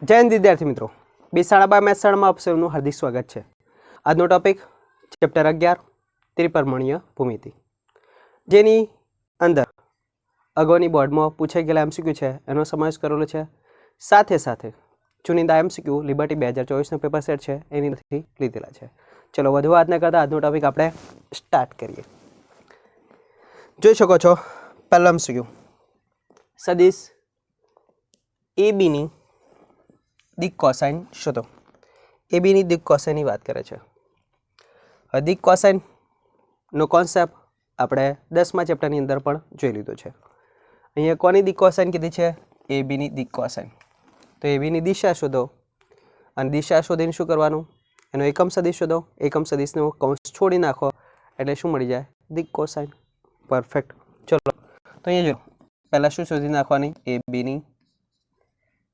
જય હિન્દ વિદ્યાર્થી મિત્રો, B શાળા મેથ્સ શાળામાં આપ સૌનું હાર્દિક સ્વાગત છે। આજનો ટોપિક ચેપ્ટર 11 ત્રિપરિમાણીય ભૂમિતિ, જેની અંદર અગાઉની બોર્ડમાં પૂછાઈ ગયેલા MCQ છે એનો સમાવેશ કરેલો છે। સાથે સાથે ચુનિંદા MCQ લિબર્ટી 2024નો પેપર સેટ છે એની અંદરથી લીધેલા છે। ચલો વધુ વાત ન કરતા આજનો ટોપિક આપણે સ્ટાર્ટ કરીએ। જોઈ શકો છો પહેલો MCQ, સદિશ ABની દિક કોસાઇન શોધો। એબીની દિક કોસાઇનની વાત કરે છે। હવે દિક કોસાઇનનો કોન્સેપ્ટ આપણે 10મા ચેપ્ટરની અંદર પણ જોઈ લીધો છે। અહીંયા કોની દિક કોસાઇન કીધી છે? એબીની દિક કોસાઇન। તો એબીની દિશા શોધો અને દિશા શોધીને શું કરવાનું? એનો એકમ સદિશ શોધો। એકમ સદિશનો કૌંસ છોડી નાખો એટલે શું મળી જાય? દિક કોસાઇન। પરફેક્ટ। ચલો તો અહીંયા જો પહેલાં શું શોધી નાખવાની? એબીની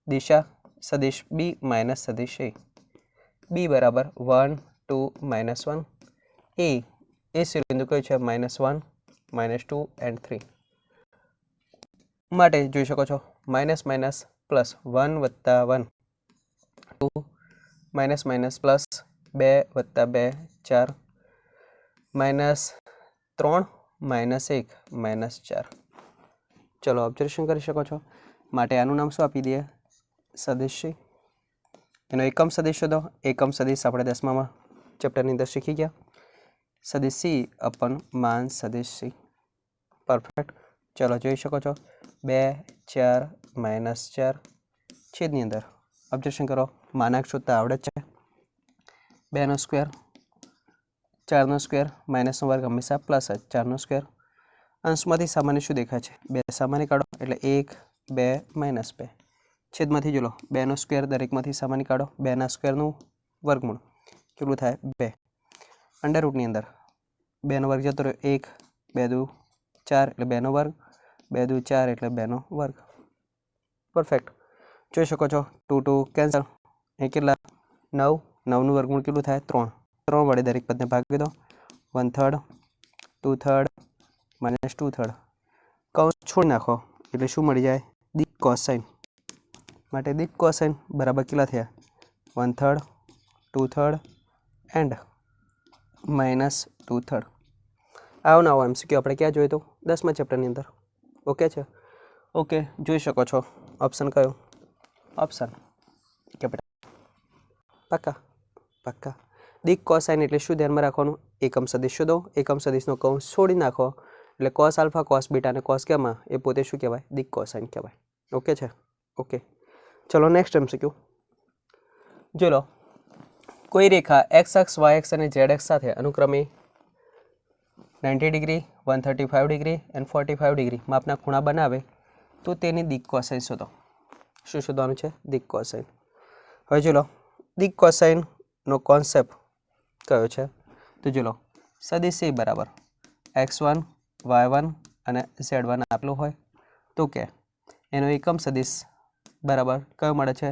દિશા સદિશ બી માઇનસ સદિશ એ, બી બરાબર 1 2 -1, એ શિરોબિંદુ કયું છે? -1 -2 એન્ડ 3 માટે જોઈ શકો છો minus minus plus 1 + 1 2 minus minus plus 2 + 2 4 -3 -1 -4। ચલો ઓબ્ઝર્વેશન કરી શકો છો। માટે આનું નામ શું આપી દઈએ? સદિશ। એનો એકમ સદિશ શોધો। એકમ સદિશ આપણે 10મા ચેપ્ટરની અંદર શીખી ગયા, સદિશ સી અપન માન સદિશ સી। પરફેક્ટ। ચલો જોઈ શકો છો 2 4 -4 છેદની અંદર ઓબ્ઝર્વેશન કરો, માનાંક શોધતા આવડે જ છે। 2નો સ્ક્વેર, 4નો સ્ક્વેર, માઇનસનો વર્ગ હંમેશા પ્લસ જ, 4નો સ્ક્વેર। અંશમાંથી સામાન્ય શું દેખાય છે? 2 સામાન્ય કાઢો એટલે 1 2 -2 છેદમાંથી જો લો 2નો સ્ક્વેર દરેકમાંથી સામાન્ય કાઢો, 2ના સ્ક્વેરનું વર્ગમૂળ કેટલું થાય? 2। અંડર રૂટની અંદર 2નો વર્ગ જતો રહ્યો 1 2 દુ 4 એટલે 2નો વર્ગ, 2 દુ 4 એટલે 2નો વર્ગ। પરફેક્ટ। જોઈ શકો છો 2 2 કેન્સલ, એ કેટલા? 9, 9નું વર્ગમૂળ કેટલું થાય? 3, 3 વડે દરેક પદને ભાગી દો, 1/3 2/3 -2/3 કૌંસ છોડી નાખો એટલે શું મળી જાય? દિક કોસાઇન। માટે દિક કોસાઇન બરાબર કેટલા થયા? 1/3 2/3 એન્ડ -2/3। આવો નવો MCQ આપણે ક્યાં જોયું હતું? 10મા ચેપ્ટરની અંદર। ઓકે છે? ઓકે, જોઈ શકો છો ઓપ્શન કયો? Option capital. પાક્કા પાક્કા। દિક કોસાઇન એટલે શું ધ્યાનમાં રાખવાનું? એકમ સદિશ શોધો, એકમ સદિશનો કૌંસ છોડી નાખો એટલે કોસ આલ્ફા કોસ બીટા અને કોસ ગામા એ પોતે શું કહેવાય? દિક કોસાઇન કહેવાય। ઓકે છે? ઓકે, ચલો નેક્સ્ટ MCQ જો લો, કોઈ રેખા x અક્ષ y અક્ષ અને z અક્ષ સાથે અનુક્રમે 90 ડિગ્રી 135 ડિગ્રી અને 45 ડિગ્રી માપના ખૂણા બનાવે તો તેની દિક કોસાઇન શોધો। શું શોધવાનું છે? દિક કોસાઇન। હવે જો લો, દિક કોસાઇનનો કોન્સેપ્ટ કયો છે? તો જો લો, સદિશ એ બરાબર x1 y1 અને z1 આપેલું હોય તો કે એનો એકમ સદિશ બરાબર કયો મળે છે?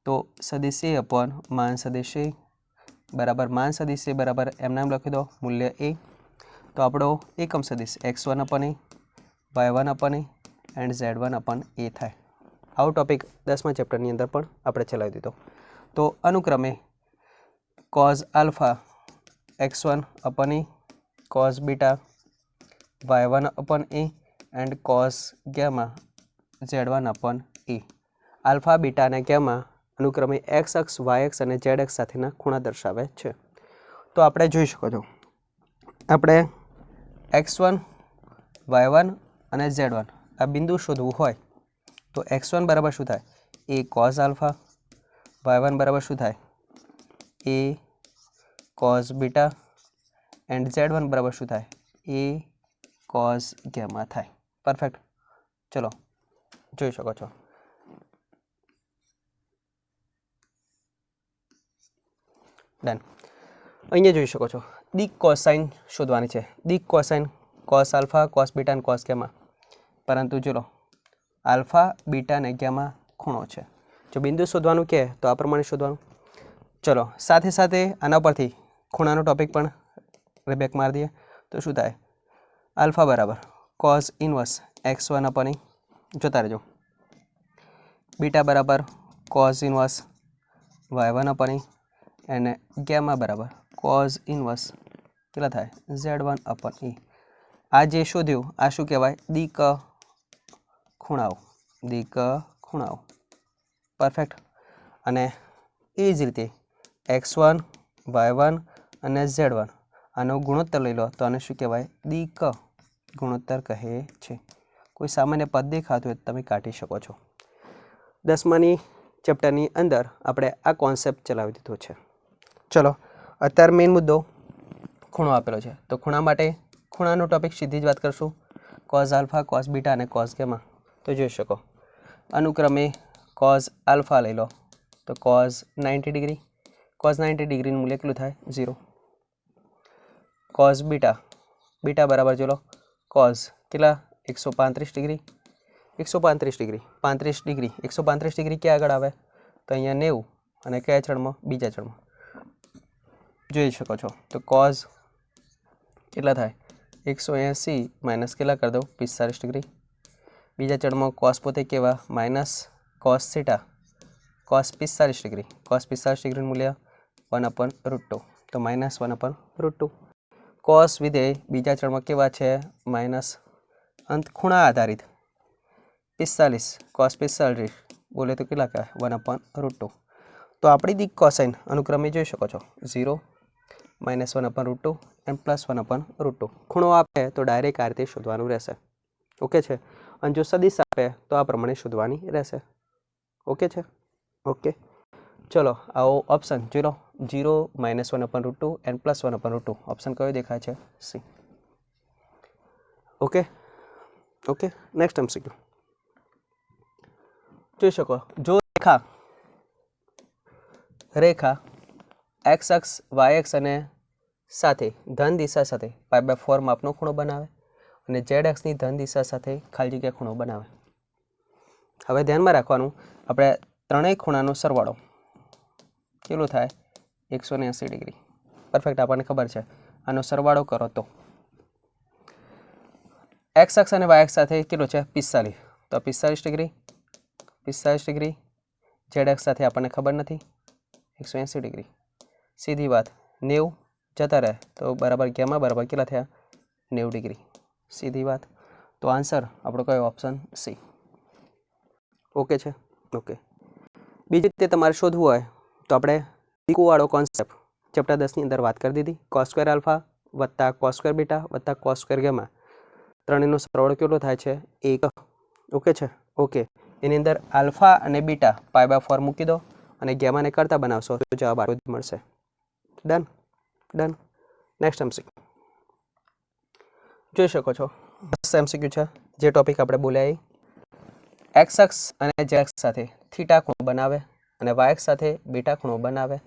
તો સદિશ એ અપોન માન સદિશ એ બરાબર માન સદિશ એ બરાબર એમ નામ લખી દો મૂલ્ય એ। તો આપણો એકમ સદિશ x1 upon A, y1 upon A and z1 upon એ થાય। આવો ટોપિક 10મા ચેપ્ટરની અંદર પણ આપણે ચલાવી દીધો। તો અનુક્રમે cos alpha x1 upon A, cos beta y1 upon A and cos gamma z1 upon A. Alpha beta અને ગેમા અનુક્રમે x અક્ષ y અક્ષ અને z અક્ષ સાથેના ખૂણા દર્શાવે છે। તો આપણે જોઈ શકો છો આપણે x1 y1 અને z1 આ બિંદુ શોધવું હોય તો x1 બરાબર શું થાય? એ કોઝ આલ્ફા, y1 બરાબર શું થાય? એ કોઝ બીટા એન્ડ z1 બરાબર શું થાય? એ કોઝ ગેમા થાય। પરફેક્ટ। ચલો જોઈ શકો છો ડન। અહીંયા જોઈ શકો છો દિક કોસાઇન શોધવાની છે। દિક cosine cos alpha cos beta અને કોસ ગેમા, પરંતુ જો લો આલ્ફા બીટા અને ગેમા ખૂણો છે। જો બિંદુ શોધવાનું કહે તો આ પ્રમાણે શોધવાનું। ચલો સાથે સાથે આના પરથી ખૂણાનો ટોપિક પણ બ્રેક મારી દઈએ તો શું થાય? આલ્ફા બરાબર કોસ ઇનવર્સ x1 અપન એ, જોતા રહેજો, बीटा बराबर cos ઇનવર્સ y1 અપન e અને ગેમા બરાબર cos ઇનવર્સ કેટલા થાય z1 અપન e. આ જે શોધ્યું આ શું કહેવાય દિક ખૂણાઓ પરફેક્ટ. અને એ જ રીતે x1 y1 અને z1 આનો ગુણોત્તર લઈ લો તો આને શું કહેવાય દિક ગુણોત્તર કહે છે. કોઈ સામાન્ય પદ દેખાતું હોય તમે કાઢી શકો છો. 10માની ચેપ્ટરની અંદર આપણે આ કોન્સેપ્ટ ચલાવી દીધો છે. ચલો અત્યારે મેઇન મુદ્દો ખૂણો આપેલો છે તો ખૂણા માટે ખૂણાનો ટોપિક સીધી જ વાત કરશું. cos આલ્ફા cos બીટા અને cos ગેમા તો જોઈ શકો અનુક્રમે cos આલ્ફા લઈ લો તો cos 90 ડિગ્રી, cos 90 ડિગ્રીનું મૂલ્ય કેટલું થાય 0. cos બીટા બરાબર જો લો cos કેટલા 135 ડિગ્રી 35 ડિગ્રી 135 ડિગ્રી ક્યાં આગળ આવે તો અહીંયા 90 અને કયા ચડમાં બીજા ચડમાં જોઈ શકો છો. તો cos કેટલા થાય 180 માઇનસ કેટલા કરી દઉં 45 ડિગ્રી. બીજા ચડમાં cos પોતે કેવા minus cos theta cos 45 degree, cos 45 ડિગ્રીનું મૂલ્ય 1/√2 તો -1/√2. cos વિધેય બીજા ચડમાં કેવા છે માઇનસ અંત ખૂણા આધારિત 45 cos 45 બોલે તો કેટલા કહેવાય 1/√2. તો આપણી દિક કોસાઇન અનુક્રમે જોઈ શકો છો 0 -1/√2 અને +1/√2. ખૂણો આપે તો ડાયરેક્ટ આ રીતે શોધવાનું રહેશે. ઓકે છે. અને જો સદિશ આપે તો આ પ્રમાણે શોધવાની રહેશે. ઓકે છે. ઓકે ચલો આવો ઓપ્શન જોઈ લો 0 -1/√2 અને +1/√2 ઓપ્શન કયો દેખાય છે C. Okay okay next MCQ જોઈ શકો જો રેખા x અક્ષ y અક્ષ અને સાથે ધન દિશા સાથે π/4 માપનો ખૂણો બનાવે અને z અક્ષની ધન દિશા સાથે ખાલી જગ્યા ખૂણો બનાવે. હવે ધ્યાનમાં રાખવાનું આપણે ત્રણેય ખૂણાનો સરવાળો કેટલો થાય 180 ડિગ્રી. પરફેક્ટ આપણને ખબર છે. આનો સરવાળો કરો તો x અક્ષ અને y અક્ષ સાથે કેટલો છે 45 તો 45 ડિગ્રી z અક્ષ સાથે આપણને ખબર નથી 180 ડિગ્રી. સીધી વાત 90 જતા રહે તો બરાબર ગેમા બરાબર કેટલા થયા 90 ડિગ્રી. સીધી વાત. તો આન્સર આપણો કયો ઓપ્શન સી. ઓકે છે. ઓકે બીજી રીતે તમારે શોધવું હોય તો આપણે દિકુવાળો કોન્સેપ્ટ ચેપ્ટર 10ની અંદર વાત કરી દીધી. cos² આલ્ફા વત્તા cos² બીટા વત્તા cos² ગેમા ત્રણેયનો સરવાળો કેટલો થાય છે 1. ઓકે છે. ઓકે એની અંદર આલ્ફા અને બીટા π/4 મૂકી દો અને ગેમાને કરતા બનાવશો તો જવાબ આટલો જ મળશે. ડન. નેક્સ્ટ MCQ જોઈ શકો છો MCQ છે જે ટોપિક આપણે બોલ્યા એ x અક્ષ અને z અક્ષ સાથે થીટા ખૂણો બનાવે અને y અક્ષ સાથે બીટા ખૂણો બનાવે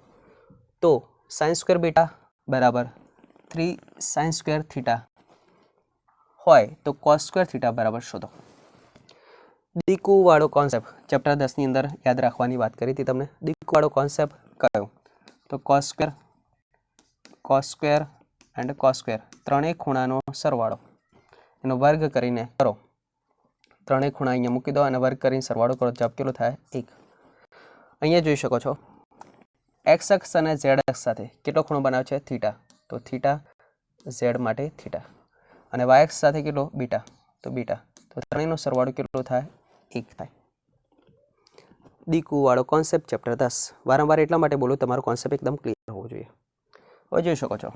તો sin² બીટા બરાબર 3 sin² થીટા હોય તો cos² થીટા બરાબર શોધો. દિકુવાળો કોન્સેપ્ટ ચેપ્ટર 10ની અંદર યાદ રાખવાની વાત કરી હતી તમને. દિકુવાળો કોન્સેપ્ટ કયો તો cos² એન્ડ cos² ત્રણેય ખૂણાનો સરવાળો એનો વર્ગ કરીને કરો. ત્રણેય ખૂણા અહીંયા મૂકી દો અને વર્ગ કરીને સરવાળો કરો જવાબ કેટલો થાય 1. અહીંયા જોઈ શકો છો x અક્ષ અને z અક્ષ સાથે કેટલો ખૂણો બનાવે છે થીટા તો થીટા z માટે થીટા અને y અક્ષ સાથે કેટલો બીટા તો બીટા તો ત્રણેયનો સરવાળો કેટલો થાય 1 થાય. દિકુવાળો કોન્સેપ્ટ ચેપ્ટર 10 વારંવાર એટલા માટે બોલું તમારો કોન્સેપ્ટ એકદમ ક્લિયર હોવો જોઈએ. હવે જોઈ શકો છો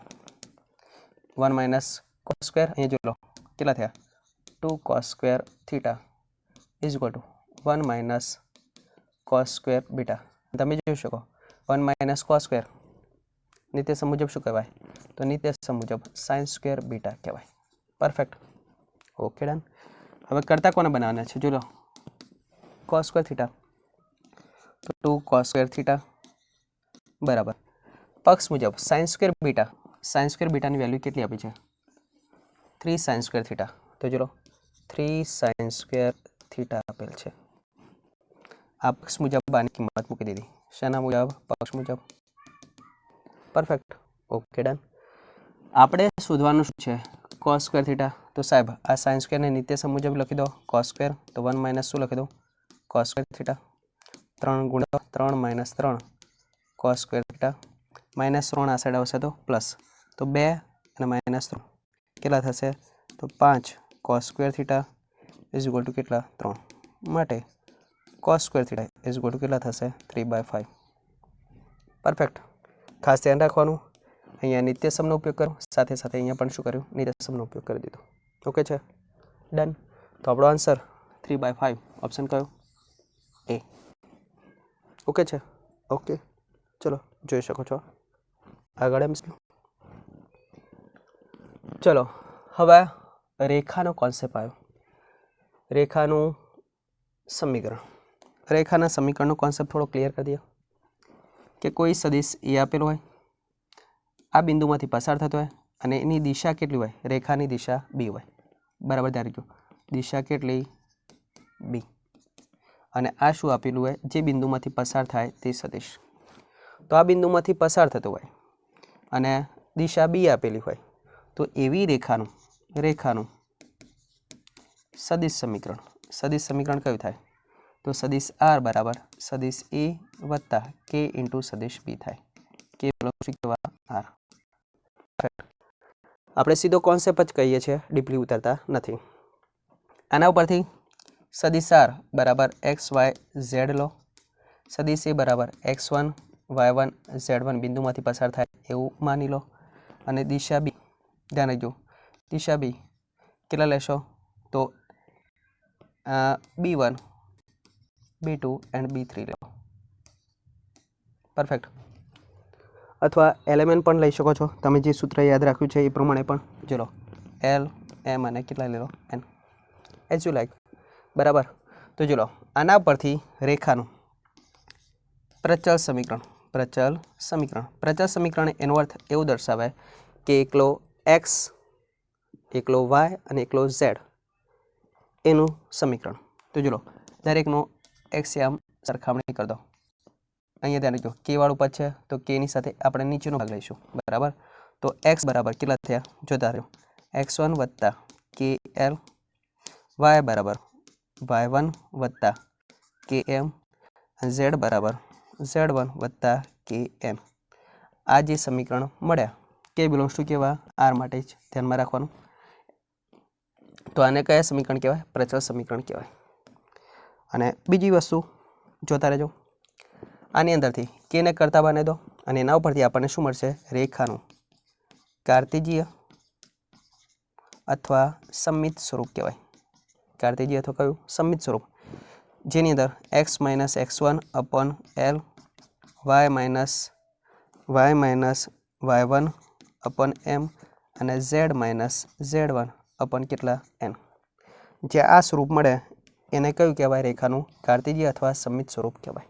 1 - cos² અહીંયા જોઈ લો કેટલા થયા 2 cos² theta is equal to 1 - cos² beta. તમે જોઈ શકો 1 - cos² નિત્યસમ મુજબ શું કહેવાય તો નિત્યસમ મુજબ sin² બીટા કહેવાય. પરફેક્ટ. Okay done. હવે કરતા કોને બનાવવાના છે જોઈ લો cos² થીટા તો 2 cos² થીટા બરાબર પક્ષ મુજબ sin² બીટાની વેલ્યુ કેટલી આપી છે 3 sin² થીટા તો ચલો 3 sin² થીટા આપેલ છે. આ પક્ષ મુજબ આની કિંમત મૂકી દીધી. શેના મુજબ પક્ષ મુજબ. પરફેક્ટ. Okay done. આપણે શોધવાનું શું છે cos² થીટા તો સાહેબ આ sin² ને નિત્યસમ મુજબ લખી દો cos² તો 1 - શું લખી દો cos² થીટા 3 ગુણ્યા 3 minus 3 cos square theta minus 3 આ સાઈડ આવશે તો પ્લસ તો 2 અને માઇનસ 3 કેટલા થશે તો 5 cos square theta is equal to કેટલા 3 માટે cos square theta is equal to કેટલા થશે 3/5 પરફેક્ટ ખાસ ધ્યાન રાખવાનું અહીંયા નિત્ય સમનો ઉપયોગ કરો સાથે સાથે અહીંયા પણ શું કર્યું નિત્ય સમનો ઉપયોગ કરી દીધો ઓકે છે ડન તો આપણો આન્સર 3/5 ઓપ્શન કયો એ ઓકે છે ઓકે ચલો જોઈ શકો છો આગળ એમસીક્યુ ચલો હવે રેખાનો કોન્સેપ્ટ આવ્યો રેખાનું સમીકરણનો કોન્સેપ્ટ થોડો ક્લિયર કરી દઈએ કે કોઈ સદિશ એ આપેલો હોય આ બિંદુમાંથી પસાર થતો હોય અને એની દિશા કેટલી હોય રેખાની દિશા બી હોય બરાબર ધ્યાન રાખજો દિશા કેટલી બી અને આ શું આપેલું હોય જે બિંદુમાંથી પસાર થાય તે સદિશ તો આ બિંદુમાંથી પસાર થતો હોય અને દિશા બી આપેલી હોય તો એવી રેખાનું સદિશ સમીકરણ કયું થાય તો સદિશ આર બરાબર સદિશ એ વત્તા કે ઇન્ટુ સદિશ બી થાય કે આર આપણે સીધો કોન્સેપ્ટ જ કહીએ છીએ ડીપલી ઉતરતા નથી આના ઉપરથી સદિશ આર બરાબર એક્સ વાય ઝેડ લો સદિશ એ બરાબર x1 y1 z1 બિંદુમાંથી પસાર થાય એવું માની લો અને દિશા બી ધ્યાન રાખજો દિશા બી કેટલા લેશો તો B1 B2 એન્ડ B3 લો પરફેક્ટ અથવા એલિમેન્ટ પણ લઈ શકો છો તમે જે સૂત્ર યાદ રાખ્યું છે એ પ્રમાણે પણ જો લો L M અને કેટલા લઈ લો N એઝ યુ લાઈક બરાબર તો જો લો આના પરથી રેખાનું પ્રચલ સમીકરણ એનો અર્થ એવું દર્શાવે કે એકલો x એકલો y અને એકલો z એનું સમીકરણ તો જો લો દરેકનો x આમ સરખામણી કરી દો અહીંયા ધ્યાન રાખજો કે વાળું પદ છે તો કે ની સાથે આપણે નીચેનો ભાગ લઈશું બરાબર તો x બરાબર કેટલા થયા જોતા રહ્યો x1 વત્તા kl y બરાબર y1 વત્તા km z બરાબર z1 વત્તા km આ જે સમીકરણ મળ્યા કે બિલોંગ્સ ટુ કેવા આર માટે જ ધ્યાનમાં રાખવાનું તો આને કયા સમીકરણ કહેવાય પ્રચલ સમીકરણ કહેવાય અને બીજી વસ્તુ જોતા રહેજો આની અંદરથી કેને કરતા બને દો અને એના ઉપરથી આપણને શું મળશે રેખાનું કાર્ટેજીય અથવા સમમિત સ્વરૂપ કહેવાય કાર્ટેજીય અથવા કયું સમમિત સ્વરૂપ જેની અંદર x minus x1 upon l y minus y1 upon m અને z માઇનસ z1 અપોન કેટલા n જે આ સ્વરૂપ મળે એને કયું કહેવાય રેખાનું કાર્ટેજીય અથવા સમમિત સ્વરૂપ કહેવાય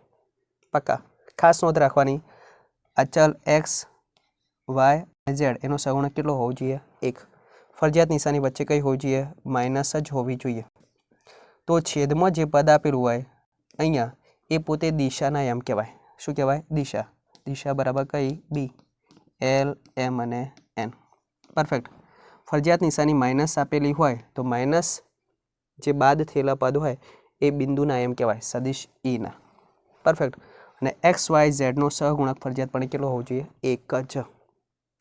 પક્કા ખાસ નોંધ રાખવાની અચલ x y અને z એનો સહગુણક કેટલો હોવો જોઈએ 1 ફરજિયાત નિશાની વચ્ચે કઈ હોવી જોઈએ માઇનસ જ હોવી જોઈએ તો છેદમાં જે પદ આપેલું હોય અહીંયા એ પોતે દિશાના એમ કહેવાય શું કહેવાય દિશા બરાબર કઈ બી એલ એમ અને એન પરફેક્ટ ફરજિયાત નિશાની માઇનસ આપેલી હોય તો માઇનસ જે બાદ થયેલા પદ હોય એ બિંદુના એમ કહેવાય સદિશ ઈના પરફેક્ટ અને એક્સ વાય ઝેડનો સહગુણક ફરજિયાતપણે કેટલો હોવો જોઈએ 1 જ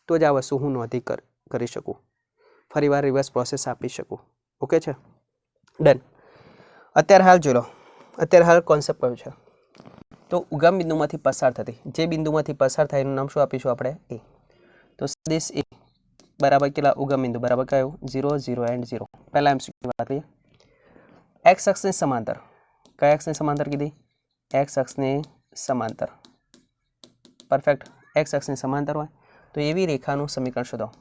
તો જ આ વસ્તુ હું નોંધી કરી શકું ફરીવાર રિવર્સ પ્રોસેસ આપી શકું ઓકે છે ડન અત્યારે હાલ જોઈ લો અત્યારે હાલ કોન્સેપ્ટ કયો છે તો ઉગમ બિંદુમાંથી પસાર થતી જે બિંદુમાંથી પસાર થાય એનું નામ શું આપીશું આપણે એ તો સદિશ એ બરાબર કેટલા ઉગમ બિંદુ બરાબર કયું 0 0 એન્ડ 0 પહેલા એમસીક્યુ વાત કરીએ એક્સ અક્ષની સમાંતર કયા અક્ષની સમાંતર કીધી એક્સ અક્ષની સમાંતર પરફેક્ટ એક્સ અક્ષની સમાંતર હોય તો એવી રેખાનું સમીકરણ શોધો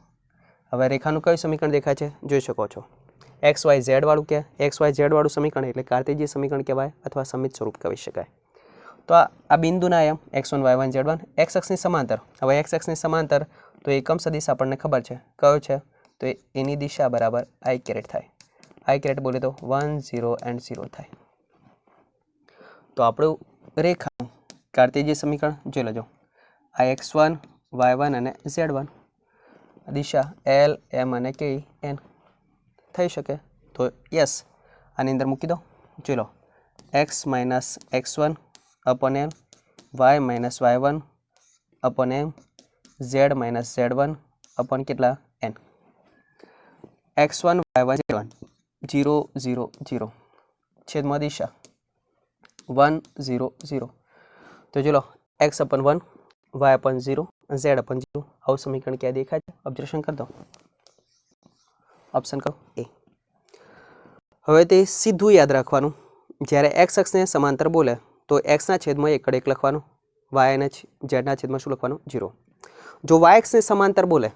હવે રેખાનું કયું સમીકરણ દેખાય છે જોઈ શકો છો એક્સ વાય ઝેડ વાળું કે એક્સ વાય ઝેડ વાળું સમીકરણ એટલે કાર્ટેજીય સમીકરણ કહેવાય અથવા સમિત સ્વરૂપ કહી શકાય તો આ બિંદુના એમ x1 y1 z1 એક્સ અક્ષની સમાંતર હવે એક્સ અક્ષની સમાંતર તો એકમ સદિશ આપણને ખબર છે કયો છે તો એની દિશા બરાબર i કેરેટ થાય i કેરેટ બોલે તો 1 0 એન્ડ 0 થાય તો આપણું રેખા કાર્ટેજીય સમીકરણ જોઈ લેજો આ x1 y1 અને z1 દિશા l m અને k n થઈ શકે તો યસ આની અંદર મૂકી દો જોઈ લો x minus x1 upon L Y minus y1 upon M z minus z1 upon કેટલા n x1 y1 z1 0 0 0 છેદમાં દિશા 1 0 0 તો ચલો x अपन 1 y अपन 0 z अपन 0 આવું સમીકરણ ક્યાં દેખાય છે ઓબ્ઝર્વેશન કરી દો ઓપ્શન કરો એ હવે તે સીધું યાદ રાખવાનું જ્યારે x અક્ષને સમાંતર બોલે તો x ના છેદમાં 1 1 લખવાનું y અને z ના છેદમાં શું લખવાનું 0 જો y અક્ષને સમાંતર બોલે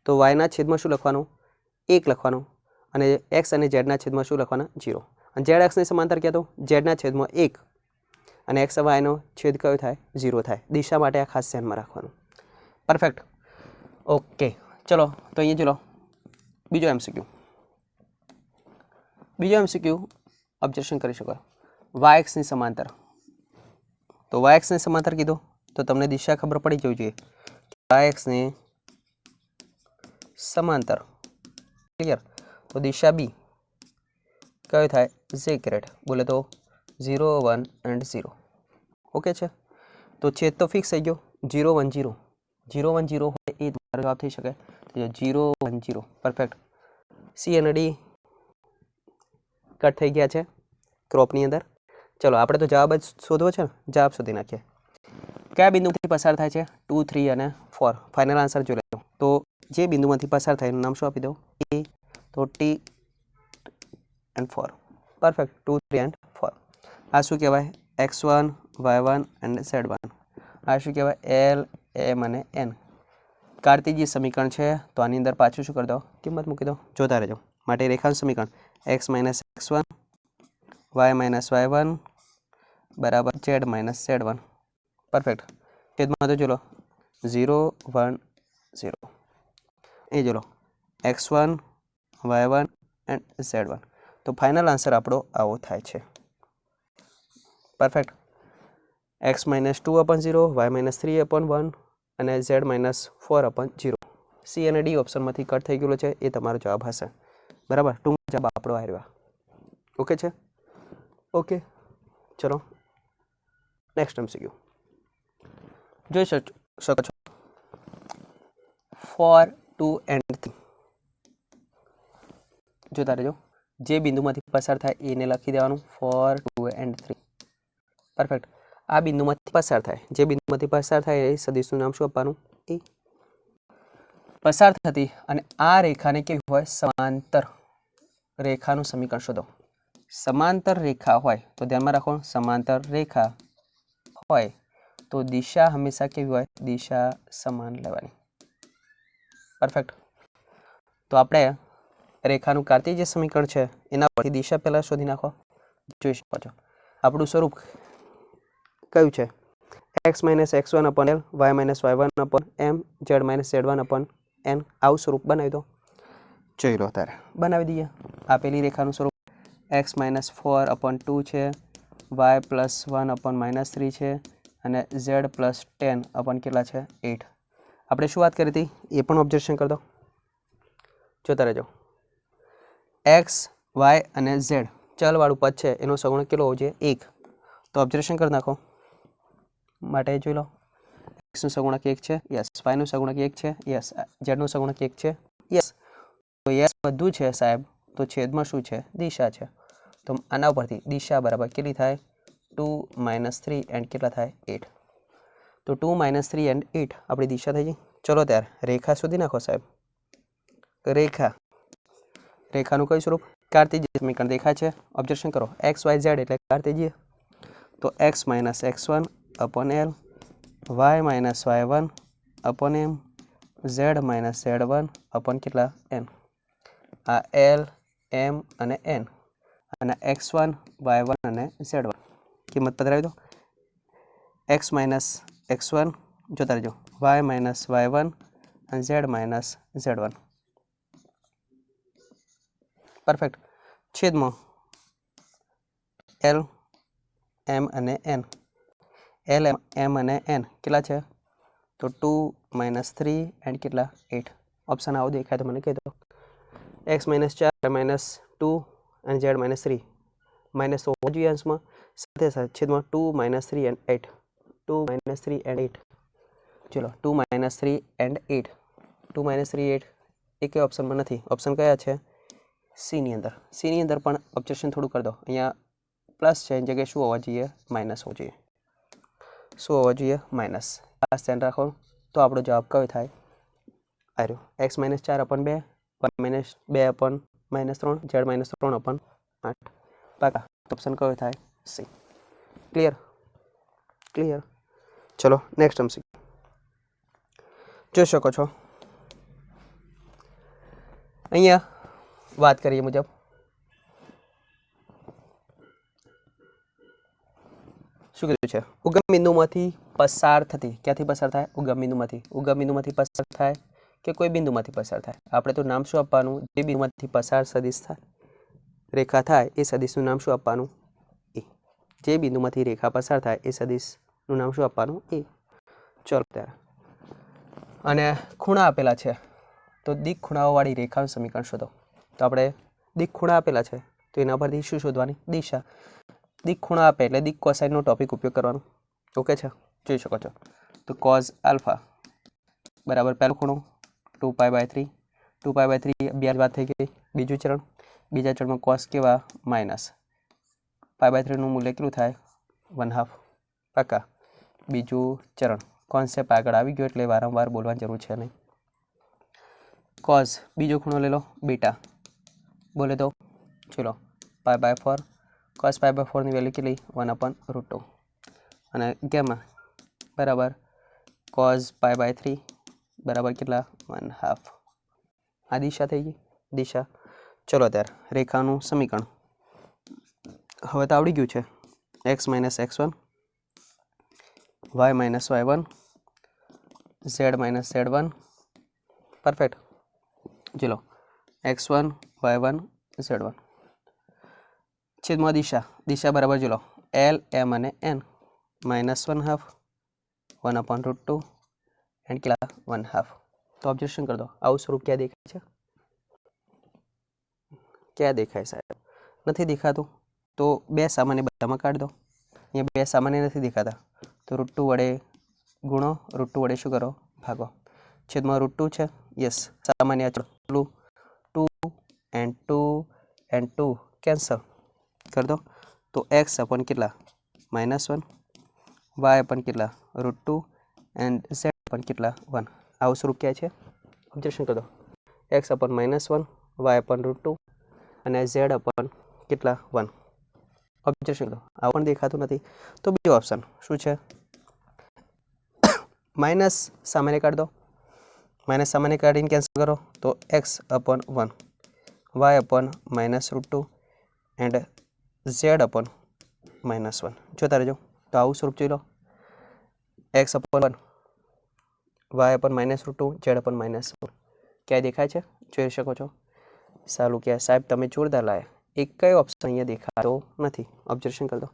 તો y ના છેદમાં શું લખવાનું 1 લખવાનું અને x અને z ના છેદમાં શું લખવાના 0 અને z અક્ષને સમાંતર કહેતો z ના છેદમાં 1 અને x y નો છેદ કયો થાય 0 થાય દિશા માટે આ ખાસ ધ્યાનમાં રાખવાનું પરફેક્ટ ઓકે ચલો તો અહીંયા ચલો બીજો MCQ ઓબ્ઝર્વેશન કરી શકો y અક્ષની સમાંતર તો y અક્ષને સમાંતર કીધો તો તમને દિશા ખબર પડી જવી જોઈએ y અક્ષને સમાંતર ક્લિયર તો દિશા બી કયો થાય z ગ્રેડ બોલે તો 0 1 and 0 ઓકે છે તો છેદ તો ફિક્સ થઈ ગયો 0 1 0 0 1 0 હોય એ તમારો જવાબ થઈ શકે તો 0 1 0 પરફેક્ટ સી અને ડી કટ થઈ ગયા છે ક્રોપની અંદર ચલો આપણે તો જવાબ જ શોધવો છે ને જવાબ શોધી નાખીએ કયા બિંદુથી પસાર થાય છે 2 3 અને 4 ફાઇનલ આન્સર જોઈ લેજો તો જે બિંદુમાંથી પસાર થાય એનું નામ શું આપી દો એ તો ટી એન્ડ 4 પરફેક્ટ 2 3 and 4 આ શું કહેવાય x1 y1 and z1 આ શું કહેવાય l m અને n કાર્તીજી સમીકરણ છે તો આની અંદર પાછું શું કરી દો કિંમત મૂકી દો જોતા રહેજો માટે રેખાંશ સમીકરણ x - x1 y - y1 બરાબર z - z1 પરફેક્ટ છેદમાં તો ચલો 0 1 0 એ ચલો x1 y1 and z1 તો ફાઇનલ આન્સર આપણો આવો થાય છે perfect x - 2 upon 0 y - 3 upon 1 અને z - 4 upon 0 સી અને ડી ઓપ્શનમાંથી કટ થઈ ગયેલો છે એ તમારો જવાબ હશે બરાબર ટૂંક જવાબ આપણો આવ્યો ઓકે છે ઓકે ચલો નેક્સ્ટ MCQ જોઈ શકો છો 4 2 and 3 જોતા રહેજો જે બિંદુમાંથી પસાર થાય એને લખી દેવાનું 4 2 and 3 પરફેક્ટ આ બિંદુમાંથી પસાર થાય જે બિંદુમાંથી પસાર થાય એ સદિશનું નામ શું આપવાનું એ પસાર થતી અને આ રેખાને કેવી હોય સમાંતર રેખાનું સમીકરણ શોધો સમાંતર રેખા હોય તો ધ્યાનમાં રાખો સમાંતર રેખા હોય તો દિશા હંમેશા કેવી હોય દિશા સમાન લેવાની પરફેક્ટ તો આપણે રેખાનું કાર્તીય સમીકરણ છે એના પરથી દિશા પહેલા શોધી નાખો જોઈ શકો છો આપણું સ્વરૂપ કયું છે x - x1 upon l y - y1 upon m z - z1 upon n આવું સ્વરૂપ બનાવી દો જોઈ લો ત્યારે બનાવી દઈએ આપેલી રેખાનું સ્વરૂપ x - 4 upon 2 છે y + 1 upon -3 છે અને z + 10 upon કેટલા છે 8 આપણે શું વાત કરી હતી એ પણ ઓબ્ઝર્વેશન કરી દો જોતા રહેજો x y અને z ચલવાળું પદ છે એનો સગુણક કેટલો હોવો જોઈએ 1 તો ઓબ્ઝર્વેશન કરી નાખો માટે જોઈ લો x નું સગુણક 1 છે યસ y નું સગુણક 1 છે યસ z નું સગુણક 1 છે યસ તો યસ બધું છે સાહેબ તો છેદમાં શું છે દિશા છે તો આના ઉપરથી દિશા બરાબર કેટલી થાય 2 - 3 and કેટલા થાય 8 તો 2 - 3 and 8 આપણી દિશા થઈ ગઈ ચલો ત્યારે રેખા શોધી નાખો સાહેબ રેખાનું કયું સ્વરૂપ કાર્તીય સમીકરણ દેખાય છે ઓબ્ઝર્વેશન કરો x y z એટલે કાર્તીય તો x - x1 upon l y - y1 upon m z - z1 upon કેટલા n આ l m અને n અને x1 y1 અને z1 કિંમત પધરાવી દો x - x1 જોતા રહેજો y - y1 અને z - z1 પરફેક્ટ છેદમાં l m અને n l m અને n કેટલા છે તો 2 - 3 and કેટલા 8 ઓપ્શન આવો દેખાય તો મને કહી દો x - 4 - 2 અને z - 3 માઇનસ તો હોવો જોઈએ અંશમાં સાથે छेदમાં 2 - 3 and 8 2 - 3 and 8 चलो 2 - 3 and 8 2 - 3 8 एक ऑप्शन में नहीं ऑप्शन क्या है सी नी अंदर पण ऑब्जेक्शन थोड़ू कर दो अँ प्लस है जगह शू होवा चाहिए माइनस हो चाहिए शू होवा चाहिए माइनस खास ध्यान रखो तो आपणो जवाब कयो थाय आ रह्यो x - 4/2 y - 2/-3 z - 3/8 पाका ऑप्शन कयो थाय सी क्लियर चलो नेक्स्ट टर्म જોઈ શકો છો અહીંયા વાત કરીએ મુજબ શું કીધું છે ઉગમ બિંદુમાંથી પસાર થતી ક્યાંથી પસાર થાય ઉગમ બિંદુમાંથી પસાર થાય કે કોઈ બિંદુમાંથી પસાર થાય આપણે તો નામ શું આપવાનું જે બિંદુમાંથી પસાર સદિશ થાય રેખા થાય એ સદિશનું નામ શું આપવાનું એ જે બિંદુમાંથી રેખા પસાર થાય એ સદિશનું નામ શું આપવાનું એ ચલો ત્યારે અને ખૂણા આપેલા છે તો દિક ખૂણાઓવાળી રેખાનું સમીકરણ શોધો તો આપણે દિક ખૂણા આપેલા છે તો એના પરથી શું શોધવાની દિશા દિક ખૂણા આપે એટલે દિક કોસાઇનનો ટોપિક ઉપયોગ કરવાનો ઓકે છે જોઈ શકો છો તો કોઝ આલ્ફા બરાબર પહેલો ખૂણો 2π/3 2π/3 બે વાત થઈ ગઈ બીજા ચરણમાં કોસ કેવા માઇનસ π/3 નું મૂલ્ય કેટલું થાય 1/2 પાકા બીજું ચરણ કોન્સેપ્ટ આગળ આવી ગયો એટલે વારંવાર બોલવાની જરૂર છે નહીં કોઝ બીજો ખૂણો લઈ લો બીટા બોલે તો ચલો π/4 cos π/4 ની વેલ્યુ કેટલી 1/√2 અને ગામા બરાબર cos π/3 બરાબર કેટલા 1/2 આ દિશા થઈ ગઈ દિશા ચલો ત્યારે રેખાનું સમીકરણ હવે તો આવડી ગયું છે x - x1 y - y1 z - z1 perfect चलो x1 y1 z1 छेदમાં दिशा बराबर चलो l m અને n -1/2 1/√2 एंड કેટલા 1/2 तो ऑब्जर्वेशन कर दो આવું સ્વરૂપ क्या देखाय साहेब નથી દેખાતું તો બે સામાન્ય બધામાં કાઢ દો અહીંયા બે સામાન્ય નથી દેખાતા તો √2 વડે ગુણો √2 વડે શું કરો ભાગો છેદમાં √2 છે यस सामान्य चलो 2 and 2 कैंसल कर दो तो x अपन कितना -1 y अपन कितना √2 एंड z अपन कितना 1 आउ स्वरूप क्या है ऑब्जर्वेशन कर दो x अपन -1 y अपन √2 અને z अपन कितना 1 ऑब्जर्वेशन कर दो आ पण देखाતું નથી તો બીજો ઓપ્શન શું છે माइनस सामान्य काढ दो माइनस सामान्य काढीने कैंसल करो तो x upon 1 y upon -√2 and z अपन -1 જોતા રહેજો તો આવું સ્વરૂપ જોઈ લો x अपन 1 y अपन -√2 z अपन -1 क्या દેખાય છે જોઈ શકો છો સાલું કે સાહેબ તમે જોરદાર લાયા એક કઈ ઓપ્શન અહીંયા દેખાતો નથી ઓબ્ઝર્વેશન કરી દો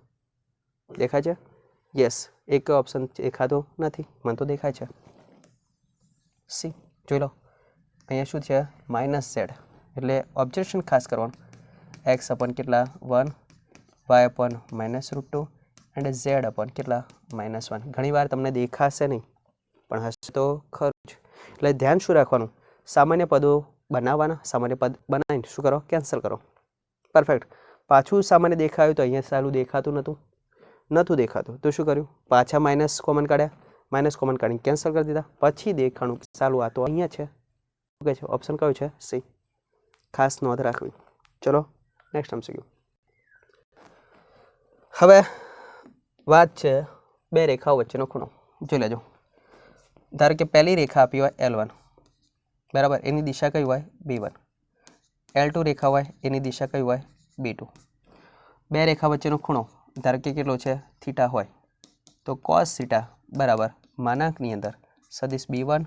દેખાય છે यस एक ऑप्शन देखातो नहीं मन तो देखाय है सी जो लो अँ शू है -z एटले ऑब्जर्वेशन खास करवानुं x अपन केटला 1 y upon -√2 and z upon केटला -1 घणी वार तमने देखाशे नहीं पण हशे तो खरुं ज एटले ध्यान शुं राखवानुं सामान्य पदों बनाववाना सामान्य पद बनावीने शुं करो कैंसल करो परफेक्ट पाछुं सामान्य देखायुं तो अहींया सालुं देखातुं नतुं देखातुं तो शुं कर्युं पाछा माइनस कॉमन काढ्या माइनस कॉमन काढीने कैंसल कर दीधा पछी देखाणुं सालुं आ तो अहींया छे ओके छे ऑप्शन कयो छे सी खास नोंध राखवी चलो नेक्स्ट एमसीक्यू हवे वात छे बे रेखाओ वच्चेनो खूणो जोई लेजो धारो के पहली रेखा आपी होय L1 बराबर एनी दिशा कई होय B1 L2 रेखा होय एनी दिशा कई होय B2 बे रेखा वच्चेनो खूणो धारो के केटलो छे थीटा होय तो cos थीटा बराबर मानांकनी अंदर सदिश B1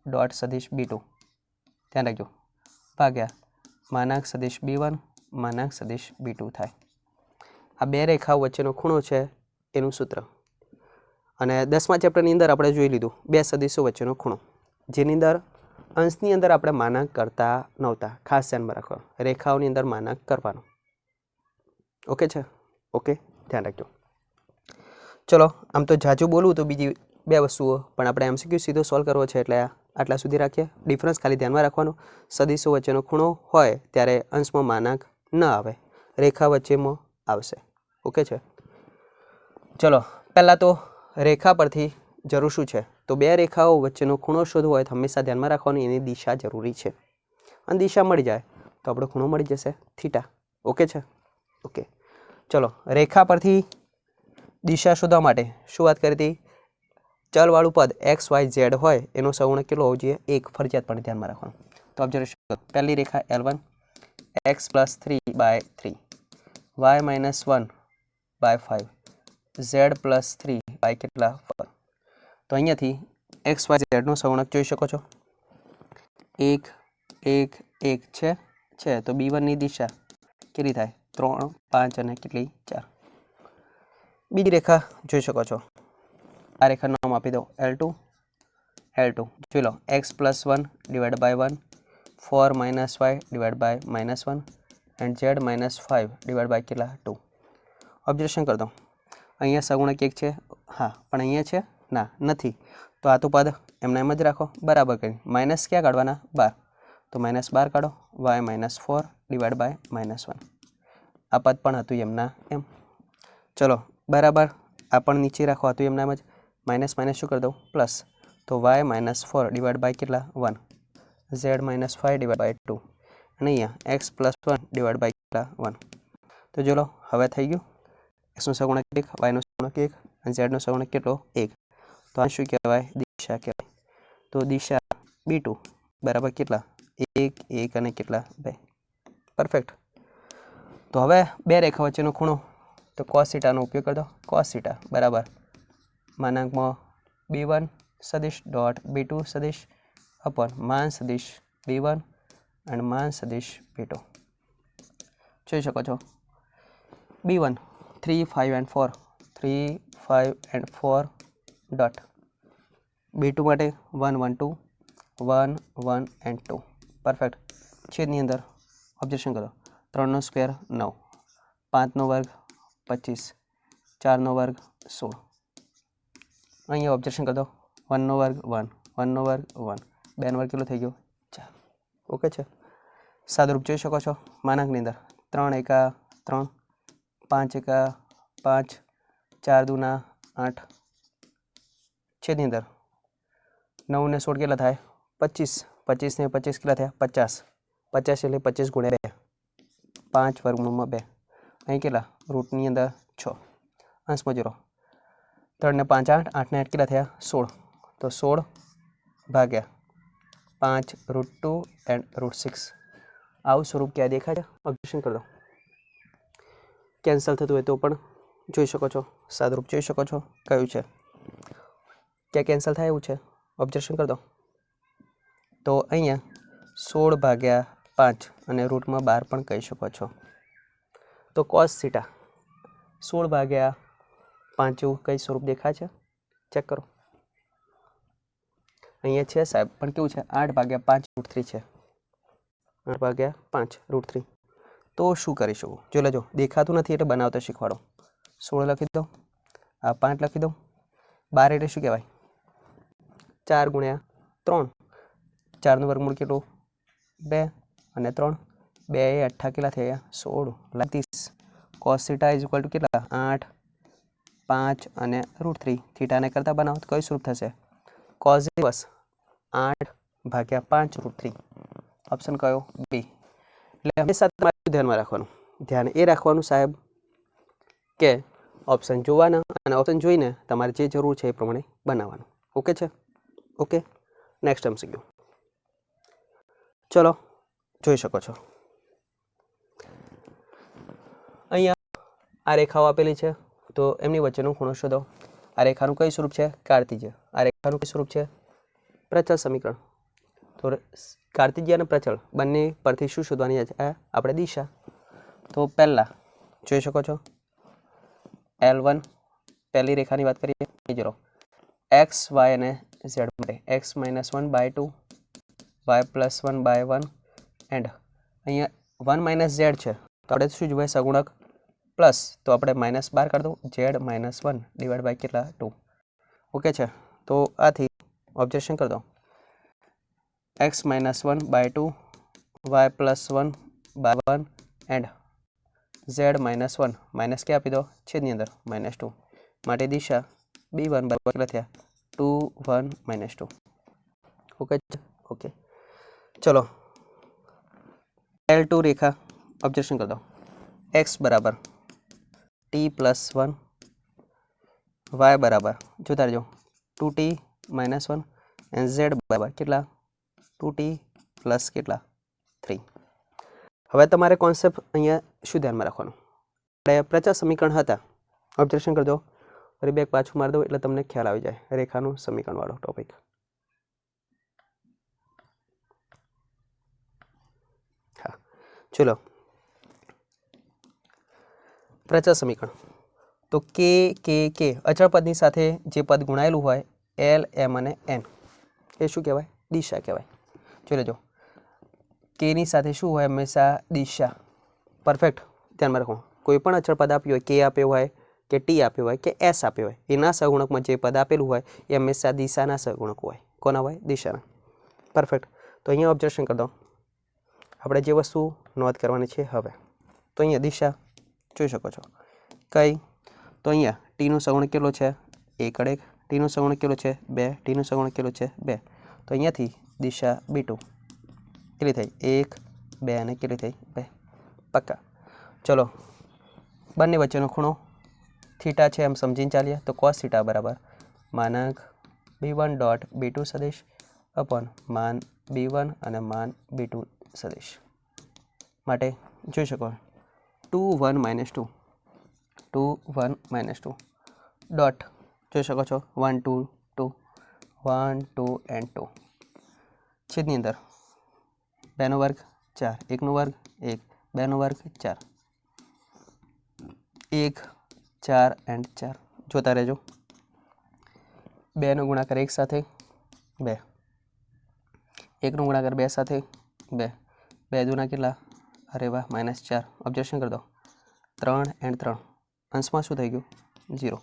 डॉट सदिश B2 ध्यान राखजो भाग्या मानांक सदिश B1 मानांक सदिश B2 थाय आ बे रेखाओ वच्चेनो खूणो छे एनुं सूत्र अने 10मा चेप्टरनी अंदर आपणे जोई लीधुं बे सदिशो वच्चेनो खूणो जेनी अंदर अंशनी अंदर आपणे मानांक करता नहोता खास ध्यान राखो रेखाओनी अंदर मानांक करवानो ओके छे ओके ध्यान रखो ચલો આમ તો જાજુ બોલવું તો બીજી બે વસ્તુઓ, પણ આપણે એમસીક્યુ સીધો સોલ્વ કરવો છે એટલે આટલા સુધી રાખીએ. ડિફરન્સ ખાલી ધ્યાનમાં રાખવાનો, સદીશો વચ્ચેનો ખૂણો હોય ત્યારે અંશમાં માનાંક ન આવે, રેખા વચ્ચેમાં આવશે. ઓકે છે. ચલો પહેલાં તો રેખા પરથી જરૂર શું છે, તો બે રેખાઓ વચ્ચેનો ખૂણો શોધવો હોય તો હંમેશા ધ્યાનમાં રાખવાનું એની દિશા જરૂરી છે, અને દિશા મળી જાય તો આપણો ખૂણો મળી જશે થીટા. ઓકે છે. ઓકે ચલો રેખા પરથી દિશા શોધવા માટે શું વાત કરી હતી, ચલવાળું પદ એક્સ વાય ઝેડ હોય એનો સહગુણક કેટલો હોવો જોઈએ, 1 ફરજિયાત પણ ધ્યાનમાં રાખવાનું. તો ઓબ્ઝર્વેશન પહેલી રેખા L1 x + 3/3 y - 1/5 z + 3 કેટલા 4. તો અહીંયાથી એક્સ વાય ઝેડનો સહગુણક જોઈ શકો છો, 1 1 1 છે તો B1ની દિશા કેટલી થાય, 3 5 અને કેટલી 4. બીજી રેખા જોઈ શકો છો, આ રેખાનું નામ આપી દો L2 જોઈ લો x + 1/1 4 - y -1 એન્ડ z -5 કેટલા 2. ઓબ્ઝર્વેશન કરી દો, અહીંયા સહગુણક 1 છે, હા પણ અહીંયા છે ના નથી, તો આ તો પદ એમને એમ જ રાખો, બરાબર કરી માઇનસ ક્યાં કાઢવાના 12, તો -12 કાઢો, y -4/-1 આ પદ પણ હતું એમના એમ. ચલો બરાબર, આ પણ નીચે રાખો, હતું એમના એમ જ, માઇનસ માઇનસ શું કરી દઉં પ્લસ, તો y -4/, કેટલા 1 z -5/2 અને અહીંયા x + 1/, કેટલા 1. તો ચલો હવે થઈ ગયું, xનો સહગુણક 1, yનો સહગુણક 1 અને zનો સહગુણક કેટલો 1. તો આ શું કહેવાય, દિશા કહેવાય. તો દિશા B2 બરાબર કેટલા 1 1 અને કેટલા 2. પરફેક્ટ. તો હવે બે રેખા વચ્ચેનો ખૂણો, તો cos થીટાનો ઉપયોગ કરી દો, cos થીટા બરાબર માનાંકમાં B1 સદિશ ડોટ B2 સદિશ અપોન માન સદિશ B1 અને માન સદિશ B2. જોઈ શકો છો B1 3 5 and 4 3 5 and 4 dot B2 માટે 1 1 2 1 1 and 2. પરફેક્ટ. છેદની અંદર ઓબ્ઝર્વેશન કરો, 3નો સ્ક્વેર 9, 5નો વર્ગ 25, 4નો વર્ગ 16. અહીંયા ઓબ્ઝર્વેશન કરી દો, 1નો વર્ગ 1, 1નો વર્ગ 1, 2નો વર્ગ કેટલો થઈ ગયો 4. ઓકે છે. સાદુરૂપ જોઈ શકો છો માનાંકની અંદર, 3 એકા 3, 5 એકા 5, 4 દુના 8, છેદની અંદર 9 ને 16 કેટલા થાય 25, 25 ને 25 કેટલા થયા 50, 50 એટલે 25 ગુણ્યા 2, 5 વર્ગમૂળમાં 2. અહીં કેટલા રૂટની અંદર 6, અંશમાં 0, 3 ને 5 8, 8 ને 8 કેટલા થયા 16, તો 16 ભાગ્યા 5 √2 એન્ડ √6. આવું સ્વરૂપ ક્યાં દેખાય છે, ઓબ્ઝર્વેશન કરી દો. કેન્સલ થતું હોય તો પણ જોઈ શકો છો, સાદુરૂપ જોઈ શકો છો કયું છે, ક્યાં કેન્સલ થાય એવું છે, ઓબ્ઝર્વેશન કરી દો. તો અહીંયા 16/5 અને રૂટમાં 12 પણ કહી શકો છો. તો cos થીટા 16/5 જેવું કઈ સ્વરૂપ દેખાય છે, ચેક કરો. અહીંયા છે સાહેબ, પણ કેવું છે 8/5 √3 છે, 8/5 √3. તો શું કરીશું, જો લેજો દેખાતું નથી એટલે બનાવતા શીખવાડો. 16 લખી દો, આ 5 લખી દો, 12 એટલે શું કહેવાય 4 ગુણ્યા 3, 4નું વર્ગમૂળ કેટલું 2 અને 3, 2 એ 8 કેટલા થયા 16 30. cos theta is equal to કેટલા 8 5 અને √3. થીટાને કરતા બનાવો તો કયું સ્વરૂપ થશે, cos ઇન્વર્સ 8/5 √3. ઓપ્શન કયો બી. એટલે હંમેશા તમારે ધ્યાનમાં રાખવાનું, ધ્યાન એ રાખવાનું સાહેબ કે ઓપ્શન જોવાના અને ઓપ્શન જોઈને તમારે જે જરૂર છે એ પ્રમાણે બનાવવાનું. ઓકે છે. ઓકે નેક્સ્ટ MCQ ચલો જોઈ શકો છો, અહીંયા આ રેખાઓ આપેલી છે તો એમની વચ્ચેનો ખૂણો શોધો. આ રેખાનું કઈ સ્વરૂપ છે કાર્તિજ્ય, આ રેખાનું કઈ સ્વરૂપ છે પ્રચલ સમીકરણ. તો કાર્તિજ્ય અને પ્રચલ બંને પરથી શું શોધવાની છે આપણે દિશા. તો પહેલાં જોઈ શકો છો L1 પહેલી રેખાની વાત કરીએ, જરો x y અને z માટે x - 1/2 y + 1/1 એન્ડ અહીંયા 1 - z છે તો આપણે શું જોઈએ સગુણક પ્લસ તો આપણે માઇનસ બહાર કાઢ દો ઝેડ -1 ડિવાઈડ બાય કેટલા 2 ઓકે છે તો આથી ઓબ્જેક્શન કરી દો x -1 by 2 y +1 by 1 and z -1 minus કે આપી દો છેદની અંદર -2 માટે દિશા b1 બરાબર કેટલા થયા 2 1 -2 ઓકે ઓકે ચલો L2 રેખા ઓબ્જેક્શન કરી દો x બરાબર t+1 y બરાબર જોતા રહેજો 2t -1 એન્ડ z બરાબર કેટલા 2t પ્લસ કેટલા 3 હવે તમારે કોન્સેપ્ટ અહીંયા શું ધ્યાનમાં રાખવાનું આપણે પ્રચાર સમીકરણ હતા ઓબ્જેક્શન કરી દો ફરી બેક પાછું મારી દો એટલે તમને ખ્યાલ આવી જાય રેખાનું સમીકરણ વાળો ટોપિક હા ચલો પ્રચાર સમીકરણ તો કે અચળ પદની સાથે જે પદ ગુણાયેલું હોય L M અને N એ શું કહેવાય દિશા કહેવાય જોઈ લેજો કેની સાથે શું હોય હંમેશા દિશા પરફેક્ટ ધ્યાનમાં રાખો કોઈ પણ અચળ પદ આપ્યું હોય કે આપ્યો હોય કે ટી આપ્યો હોય કે એસ આપ્યો હોય એના સહગુણકમાં જે પદ આપેલું હોય એ હંમેશા દિશાના સહગુણક હોય કોના હોય દિશાના પરફેક્ટ તો અહીંયા ઓબ્ઝર્વેશન કરી દો આપણે જે વસ્તુ નોંધ કરવાની છે હવે તો અહીંયા દિશા જોઈ શકો છો કઈ તો અહીંયા ટીનો સહગુણક કેટલો છે 1 ટીનો સહગુણક કેટલો છે 2 ટીનો સહગુણક કેટલો છે 2 તો અહીંયાથી દિશા B2 કેટલી થઈ 1 2 અને કેટલી થઈ 2 પક્કા ચલો બંને વચ્ચેનો ખૂણો થીટા છે એમ સમજીને ચાલીએ તો cos થીટા બરાબર માનાંક B1 ડોટ B2 સદિશ અપોન માન B1 અને માન B2 સદિશ માટે જોઈ શકો 2 1 -2 2 1 -2 ડોટ જોઈ શકો છો 1 2 2 1 2 એન્ડ 2 છેદની અંદર 2 નો વર્ગ 4 1 નો વર્ગ 1 2 નો વર્ગ 4 1 4 એન્ડ 4 જોતા રહેજો 2 નો ગુણાકાર 1 સાથે 2 1 નો ગુણાકાર 2 સાથે 2 2 દુના કેટલા અરે વાહ -4 ઓબ્જેક્શન કરી દો 3 એન્ડ 3 અંશમાં શું થઈ ગયું 0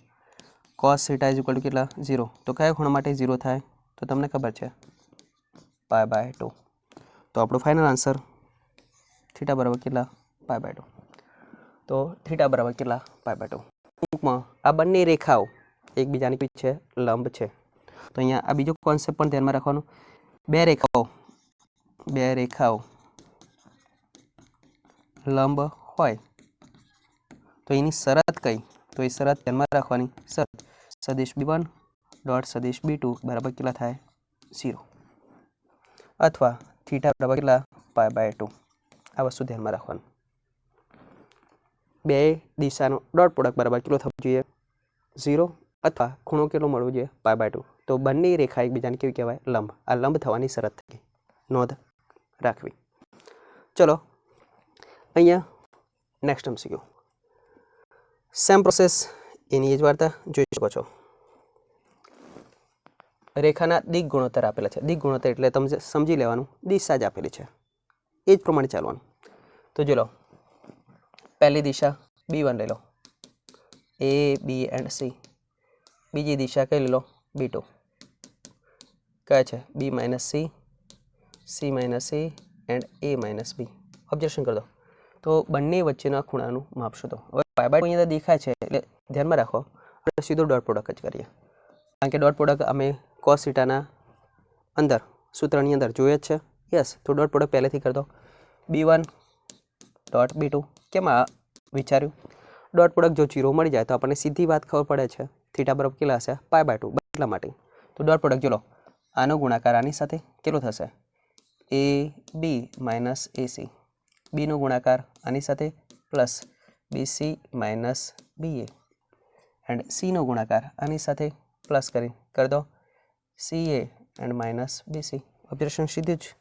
cos theta is equal to કેટલા 0 તો કયા ખૂણા માટે 0 થાય તો તમને ખબર છે π/2 તો આપણો ફાઇનલ આન્સર થીટા બરાબર કેટલા π/2 તો થીટા બરાબર કેટલા π/2 ટૂંકમાં આ બંને રેખાઓ એકબીજાની પીછે લંબ છે તો અહીંયા આ બીજો કોન્સેપ્ટ પણ ધ્યાનમાં રાખવાનો બે રેખાઓ લંબ હોય તો એની શરત કઈ તો એ શરત ધ્યાનમાં રાખવાની શરત સદિશ B1 ડોટ સદિશ B2 બરાબર કેટલા થાય 0 અથવા થીટા બરાબર કેટલા π/2 આ વસ્તુ ધ્યાનમાં રાખવાનું બે દિશાનો ડોટ પ્રોડક્ટ બરાબર કેટલો થવો જોઈએ 0 અથવા ખૂણો કેટલો મળવો જોઈએ π/2 તો બંને રેખા એકબીજાને કેવી કહેવાય લંબ આ લંબ થવાની શરત થઈ નોંધ રાખવી ચલો અહીંયા નેક્સ્ટ MCQ સેમ પ્રોસેસ એની જ વાર્તા જોઈ શકો છો રેખાના દિક ગુણોત્તર આપેલા છે દિક ગુણોત્તર એટલે તમે સમજી લેવાનું દિશા જ આપેલી છે એ જ પ્રમાણે ચાલવાનું તો જો લો પહેલી દિશા B1 લઈ લો A B એન્ડ C બીજી દિશા કઈ લઈ લો B2 કહે છે B - C C - A and A - B objection કરી દો તો બંને વચ્ચેના ખૂણાનું માપ શોધો હવે π/2 અહીંયા દેખાય છે એટલે ધ્યાનમાં રાખો આપણે સીધો ડોટ પ્રોડક્ટ જ કરીએ કારણ કે ડોટ પ્રોડક્ટ અમે cos થીટાના અંદર સૂત્રની અંદર જોઈએ જ છે યસ તો ડોટ પ્રોડક્ટ પહેલેથી કરી દો B1 ડોટ B2 કેમ આ વિચાર્યું ડોટ પ્રોડક્ટ જો 0 મળી જાય તો આપણને સીધી વાત ખબર પડે છે થીટા બરાબર કેટલા હશે π/2 એટલા માટે તો ડોટ પ્રોડક્ટ જો લો આનો ગુણાકાર આની સાથે કેટલો થશે AB - AC B નો ગુણાકાર આની સાથે plus BC - BA and C નો ગુણાકાર આની સાથે પ્લસ કરી દો CA એન્ડ -BC ઓબ્જેક્શન સીધું જ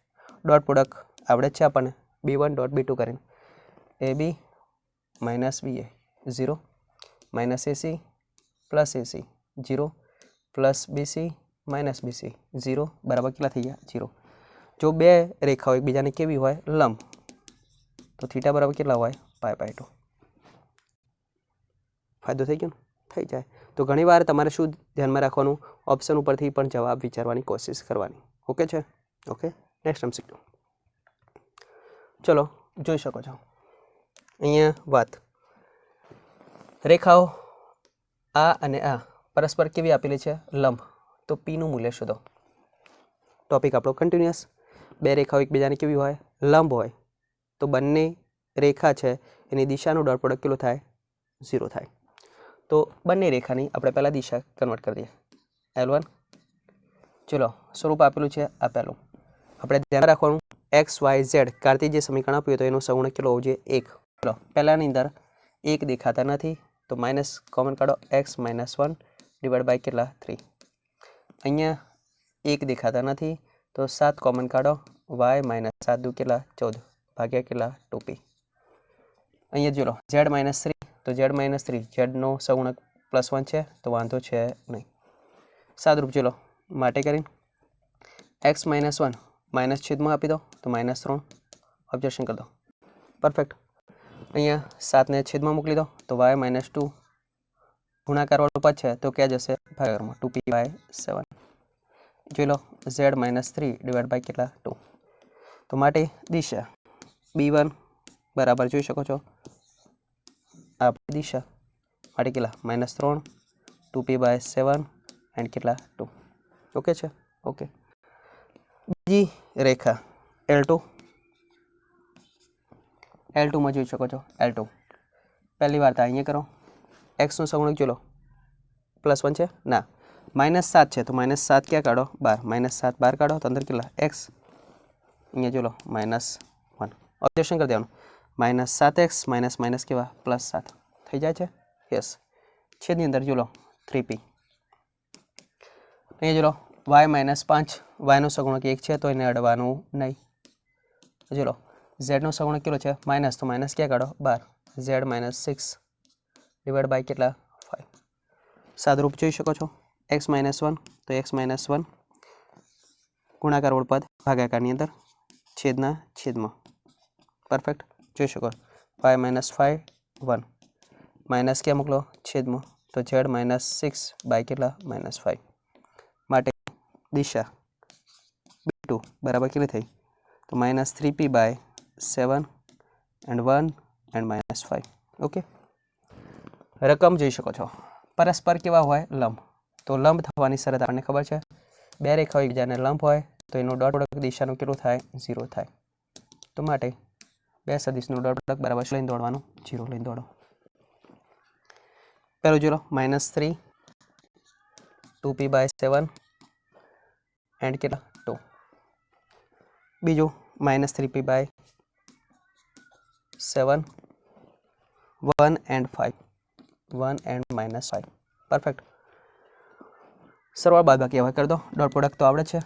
ડોટ પ્રોડક્ટ આવડે છે આપણને B1 ડોટ B2 કરીને AB - BA 0 -AC plus AC 0 plus BC - BC 0 બરાબર કેટલા થઈ ગયા 0 જો બે રેખાઓ એકબીજાને કેવી હોય લંબ તો થીટા બરાબર કેટલા હોય π/2 ફાયદો થઈ ગયો ને? થઈ જાય. તો ઘણીવાર તમારે શું ધ્યાનમાં રાખવાનું, ઓપ્શન ઉપરથી પણ જવાબ વિચારવાની કોશિશ કરવાની. ઓકે છે? Okay, next MCQ. ચલો જોઈ શકો છો અહીંયા વાત, રેખાઓ આ અને આ પરસ્પર કેવી આપેલી છે? લંબ. તો પીનું મૂલ્ય શોધો. ટોપિક આપણો કન્ટિન્યુઅસ. બે રેખાઓ એકબીજાની કેવી હોય? લંબ હોય. તો બંને રેખા છે એની દિશાનું ડોટ પ્રોડક્ટ કેટલું થાય? 0 થાય. તો બંને રેખાની આપણે પહેલાં દિશા કન્વર્ટ કરી દઈએ. L1. ચલો સ્વરૂપ આપેલું છે આ પહેલું. આપણે ધ્યાન રાખવાનું એક્સ વાય ઝેડ કાર્તિક જે સમીકરણ આપ્યું તો એનું સગુણક કેટલો હોવું જોઈએ? 1. ચલો પહેલાંની અંદર 1 દેખાતા નથી તો માઇનસ કોમન કાઢો, x -1 ડિવાઈડ બાય કેટલા? 3. અહીંયા 1 દેખાતા નથી તો 7 કોમન કાઢો, y -7 દુ કેટલા? 14 ભાગ્યા કેટલા? 2p. અહીંયા જો લો z -3 તો z -3 ઝેડનો સગુણક +1 છે તો વાંધો છે નહીં. સાદરૂપ ચલો માટે કરીને x -1 માઇનસ છેદમાં આપી દો તો -3 ઓબ્જેક્શન કરી દો. પરફેક્ટ. અહીંયા 7ને છેદમાં મોકલી દો તો y -2 ગુણાકારવાળું પદ છે તો ક્યાં જશે? ભાગાકારમાં. 2p/7. જોઈ લો z -3 ડિવાઈડ બાય કેટલા? 2. તો માટે દિશા b1 બરાબર જોઈ શકો છો આપણી દિશા માટે કેટલા? -3 2p/7 એન્ડ કેટલા? 2. ઓકે છે? ઓકે. બીજી રેખા L2. L2માં જોઈ શકો છો L2 પહેલી વાર અહીંયા કરો. એક્સનું સગુણક જો લો +1 છે ના -7 છે તો -7 ક્યાં કાઢો? 12. -7 12 કાઢો તો અંદર કેટલા? x. અહીંયા જો લો -1 ઓબ્જેક્શન કરી દેવાનું. -7x માઇનસ કેવા? +7 થઈ જાય છે? યસ. છેદની અંદર જો લો 3p. અહીંયા જો લો y -5 yનો સગુણક 1 છે તો એને અડવાનું નહીં. જો લો ઝેડનો સગુણક કેટલો છે? માઇનસ તો માઇનસ ક્યાં કાઢો? 12. z -6 ડિવાઈડ બાય કેટલા? 5. સાદરૂપ જોઈ શકો છો x -1 તો x -1 ગુણાકારવાળું પદ ભાગાકારની અંદર છેદમાં. પરફેક્ટ. જોઈ શકો y -5 1 માઇનસ ક્યાં મોકલો? છેદમાં. તો z -6 બાય કેટલા? -5. માટે દિશા b2 બરાબર કેટલી થઈ? તો -3p/7 એન્ડ 1 એન્ડ -5. ઓકે. રકમ જોઈ શકો છો પરસ્પર કેવા હોય? લંબ. તો લંબ થવાની શરત આપણને ખબર છે. બે રેખાઓ એકબીજાને લંબ હોય તો એનું ડોટ પ્રોડક્ટ દિશાનું કેટલું થાય? 0 થાય. તો માટે બે સદિશનું ડોટ પ્રોડક્ટ બરાબર લઈને દોડવાનું? 0 લઈને દોડો. પહેલું જોડો -3 2p/7 એન્ડ કેટલા? 2. બીજું -3p/7 1 એન્ડ 5 1 એન્ડ -5. પરફેક્ટ. સરવાળો બાદબાકી હવે કરી દો. ડોટ પ્રોડક્ટ તો આવડે છે.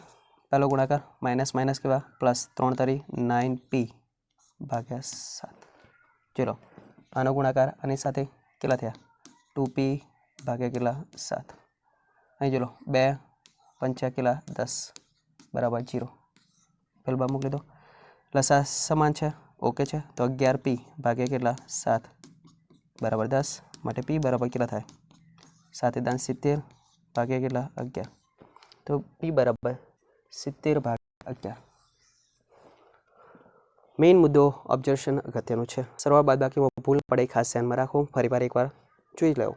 પહેલો ગુણાકાર માઇનસ કેવા? +3 તરી 9p/7. ચલો આનો ગુણાકાર આની સાથે કેટલા થયા? 2p/ કેટલા? 7. અહીં ચલો 2 5 કેટલા? 10 બરાબર 0. પેલું બા મૂકી દો. લસા સમાન છે. ઓકે છે. તો 11p/ કેટલા? 7 બરાબર 10. માટે p બરાબર કેટલા થાય? 7 દાન 70 ભાગ્યા કેટલા? 11. તો p બરાબર 70/11. મેઇન મુદ્દો ઓબ્ઝર્વેશન અગત્યનું છે. સરવાળા બાદબાકીમાં ભૂલ પડે ખાસ ધ્યાનમાં રાખો. ફરીવાર એકવાર જોઈ લેવો.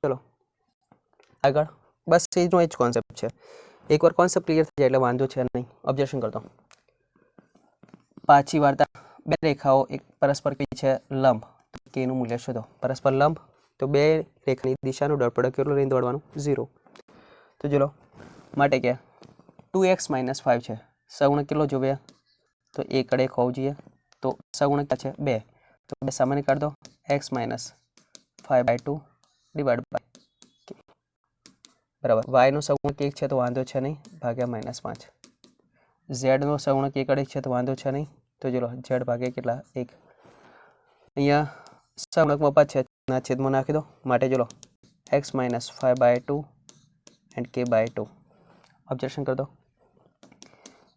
ચલો આગળ. બસ એનો જ કોન્સેપ્ટ છે. એકવાર કોન્સેપ્ટ ક્લિયર થઈ જાય એટલે વાંધો છે નહીં. ઓબ્ઝર્વેશન કરતો પાછી વાર્તા. બે રેખાઓ એક પરસ્પર કઈ છે? લંબ. કે એનું મૂલ્ય શોધો. પરસ્પર લંબ તો બે રેખાની દિશાનું ડોટ પ્રોડક્ટ કેટલું લઈને દોડવાનું? 0. તો ચલો માટે કે 2x -5 છે. સગુણક કેટલો જોવે? તો 1 કડે હોવું જોઈએ. તો સગુણક ક્યાં છે? 2. તો 2 સામાન્ય કાઢ દો. x -5/2 ડિવાઈડ બાય બરાબર. y નો સગુણક 1 છે તો વાંધો છે નહીં ભાગ્યા -5. z નો સગુણક 1 કડે છે તો વાંધો છે નહીં. તો ચલો z ભાગ્યા કેટલા? 1. અહીંયા સગુણકમાં પદ છે ના છેદમાં નાખી દો. માટે ચલો x -5/2 એન્ડ k/2 ઓબ્ઝર્વેશન કરી દો.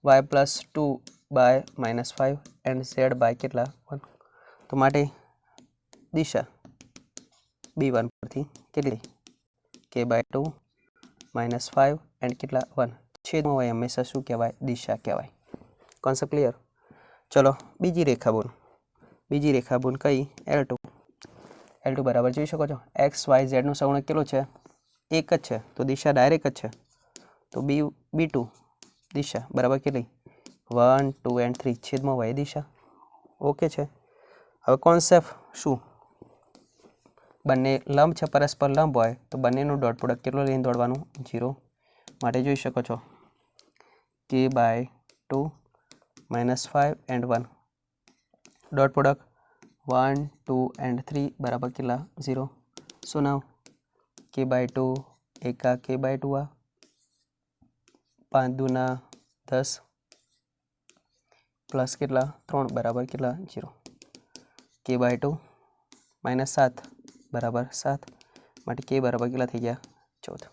y +2/-5 એન્ડ z બાય કેટલા? 1. તો માટે દિશા B1 પરથી કેટલી k/2 -5 એન્ડ કેટલા 1 છેદમાં હોય હંમેશા શું કહેવાય દિશા કહેવાય કોન્સેપ્ટ ક્લિયર ચલો બીજી રેખા બોલ કઈ L2 બરાબર જોઈ શકો છો x y z નો સહગુણક કેટલો છે એક જ છે તો દિશા ડાયરેક્ટ જ છે તો B2 દિશા બરાબર કેટલી 1 2 એન્ડ 3 છેદમાં હોય દિશા ઓકે છે હવે કોન્સેપ્ટ શું બંને લંબ છે પરસ્પર લંબ હોય તો બંનેનું ડોટ પ્રોડક્ટ કેટલો લઈને દોડવાનું 0 માટે જોઈ શકો છો k/2 -5 and 1 dot product 1 2 and 3 બરાબર કેટલા 0 સો નાવ k/2 એકા k/2 આ 5 દુના 10 પ્લસ કેટલા 3 બરાબર કેટલા 0 k/2 -7 બરાબર 7 માટે k બરાબર કેટલા થઈ ગયા 14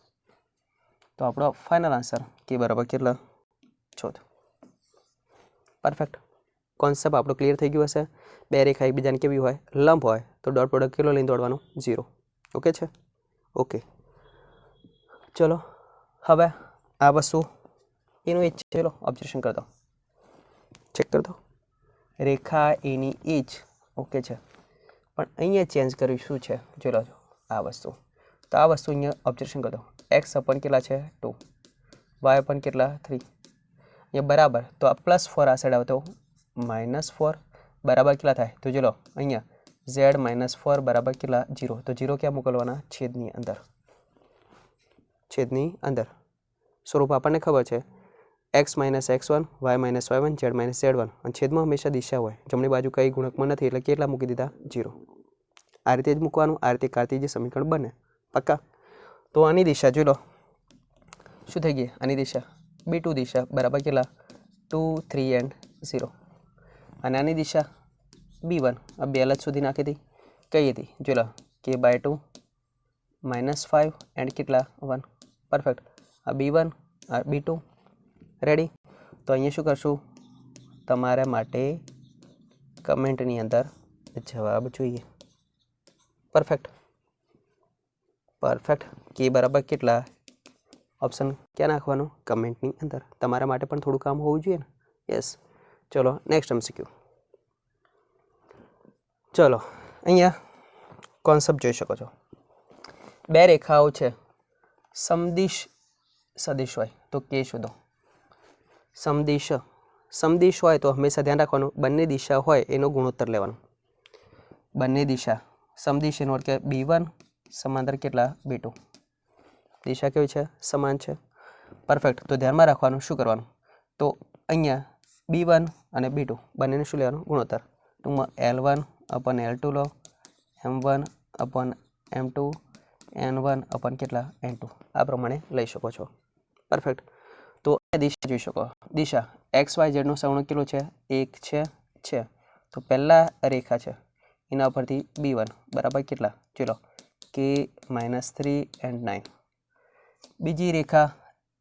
તો આપણો ફાઇનલ આન્સર k બરાબર કેટલા 14 પરફેક્ટ કોન્સેપ્ટ આપણો ક્લિયર થઈ ગયો હશે બે રેખા એકબીજાને કેવી હોય લંબ હોય તો ડોટ પ્રોડક્ટ કેટલો લઈને દોડવાનું 0 ઓકે છે ઓકે ચલો હવે આ વસ્તુ એનું એજ ચલો ઓબ્ઝર્વેશન કરતો ચેક કરતો રેખા એની એજ ઓકે છે પણ અહીંયા ચેન્જ કર્યું શું છે જોઈ લો આ વસ્તુ તો આ વસ્તુ અહીંયા ઓબ્ઝર્વેશન કરતો x અપન કેટલા છે 2 y અપન કેટલા 3 અહીંયા બરાબર તો આ +4 આ સાઈડ આવતો -4 બરાબર કેટલા થાય તો જો લો અહીંયા z -4 બરાબર કેટલા 0 તો 0 ક્યાં મોકલવાના છેદની અંદર સ્વરૂપ આપણને ખબર છે x - x1 y - y1 z - z1 અને છેદમાં હંમેશા દિશા હોય જમણી બાજુ કઈ ગુણકમાં નથી એટલે કેટલા મૂકી દીધા 0 આ રીતે જ મૂકવાનું આ રીતે કાર્તીય સમીકરણ બને પક્કા તો આની દિશા જોઈ લો શું થઈ ગઈ આની દિશા B2 દિશા બરાબર કેટલા 2 3 એન્ડ 0 અને આની દિશા B1 આ બે અલગ સુધી નાખી હતી કઈ હતી જોઈ લો k/2 -5 એન્ડ કેટલા 1 પરફેક્ટ આ B1 આ B2 રેડી તો અહીંયા શું કરશું તમારા માટે કમેન્ટની અંદર જવાબ જોઈએ પરફેક્ટ કે બરાબર કેટલા ઓપ્શન ક્યાં નાખવાનું કમેન્ટની અંદર તમારા માટે પણ થોડું કામ હોવું જોઈએ ને યસ ચલો નેક્સ્ટ MCQ ચલો અહીંયા કોન્સેપ્ટ જોઈ શકો છો બે રેખાઓ છે સમદિશ સદિશ હોય તો કે શોધો સમદિશ હોય તો હંમેશા ધ્યાન રાખવાનું બંને દિશા હોય એનો ગુણોત્તર લેવાનો બંને દિશા સમદિશ એનો અર્થ કે B1 સમાંતર કેટલા B2 દિશા કેવી છે સમાન છે પરફેક્ટ તો ધ્યાનમાં રાખવાનું શું કરવાનું તો અહીંયા B1 અને B2 બંનેનું શું લેવાનું ગુણોત્તર ટૂંકમાં L1 અપન L2 લો M1 અપન M2 N1 અપન કેટલા N2 આ પ્રમાણે લઈ શકો છો પરફેક્ટ તો દિશા જોઈ શકો દિશા XYZ નો સહગુણક કેટલો છે 1 છે તો પહેલા રેખા છે એના પરથી B1 બરાબર કેટલા જોઈ લો k -3 એન્ડ 9 બીજી રેખા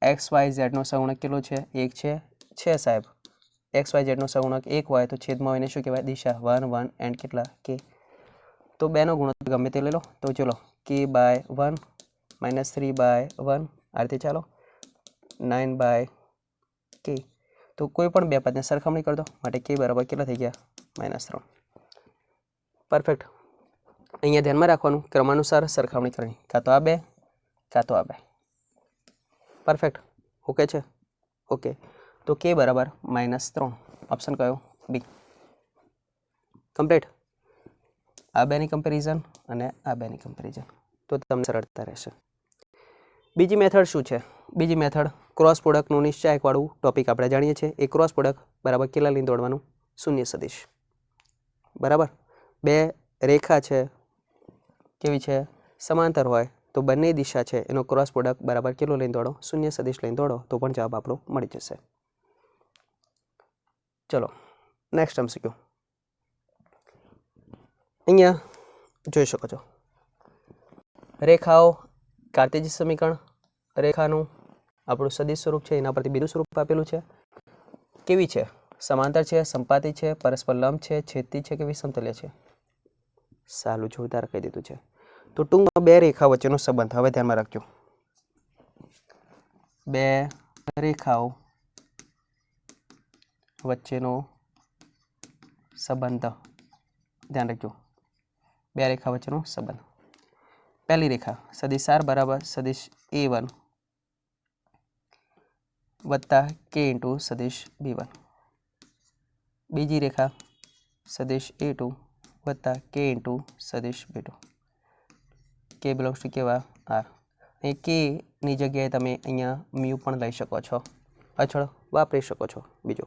XYZ નો સહગુણક કેટલો છે 1 છે સાહેબ XYZ નો સહગુણક 1 હોય તો છેદમાં એને શું કહેવાય દિશા 1 1 એન્ડ કેટલા k તો બેનો ગુણોત્તર ગમે તે લઈ લો તો ચલો k/1 -3/1 આ રીતે ચાલો 9/k તો કોઈ પણ બે પદને સરખામણી કરી દો માટે k બરાબર કેટલા થઈ ગયા -3 પરફેક્ટ અહીંયા ધ્યાનમાં રાખવાનું ક્રમાનુસાર સરખામણી કરવાની કાં તો આ બે પરફેક્ટ ઓકે છે ઓકે તો k બરાબર -3 ઓપ્શન કયો બી કમ્પ્લીટ આ બેની કમ્પેરિઝન અને આ બેની કમ્પેરિઝન તો તમને સરળતા રહેશે બીજી મેથડ શું છે બીજી મેથડ ક્રોસ પ્રોડક્ટનું નિશ્ચાયકવાળું ટોપિક આપણે જાણીએ છીએ એ ક્રોસ પ્રોડક્ટ બરાબર કેટલા લઈને દોડવાનું શૂન્ય સદિશ બરાબર બે રેખા છે કેવી છે સમાંતર હોય તો બંને દિશા છે એનો ક્રોસ પ્રોડક્ટ બરાબર કેટલો લઈને દોડો શૂન્ય સદિશ લઈને દોડો તો પણ જવાબ આપણો મળી જશે ચલો નેક્સ્ટ MCQ અહીંયા જોઈ શકો છો રેખાઓ કાર્ટેશિયન સમીકરણ રેખાનું આપણું સદિશ સ્વરૂપ છે એના પરથી બીજું સ્વરૂપ આપેલું છે કેવી છે સમાંતર છે સંપાતી છે પરસ્પર લંબ છે છેદતી છે કે વિષમતલ્ય છે સાલું જોરદાર કહી દીધું છે તો ટૂંકમાં બે રેખા વચ્ચેનો સંબંધ. હવે ધ્યાનમાં રાખજો, બે રેખાઓ વચ્ચેનો સંબંધ. ધ્યાન રાખજો, બે રેખા વચ્ચેનો સંબંધ. પહેલી રેખા સદિશ R બરાબર સદિશ A1 વત્તા K ઇન્ટુ સદિશ B1. બીજી રેખા સદિશ A2 વત્તા K ઇન્ટુ સદિશ B2. K બિલોંગ્સ ટુ કેવા? R. અહીં K ની જગ્યાએ તમે અહીંયા મ્યુ પણ લઈ શકો છો, અચળ વાપરી શકો છો. બીજો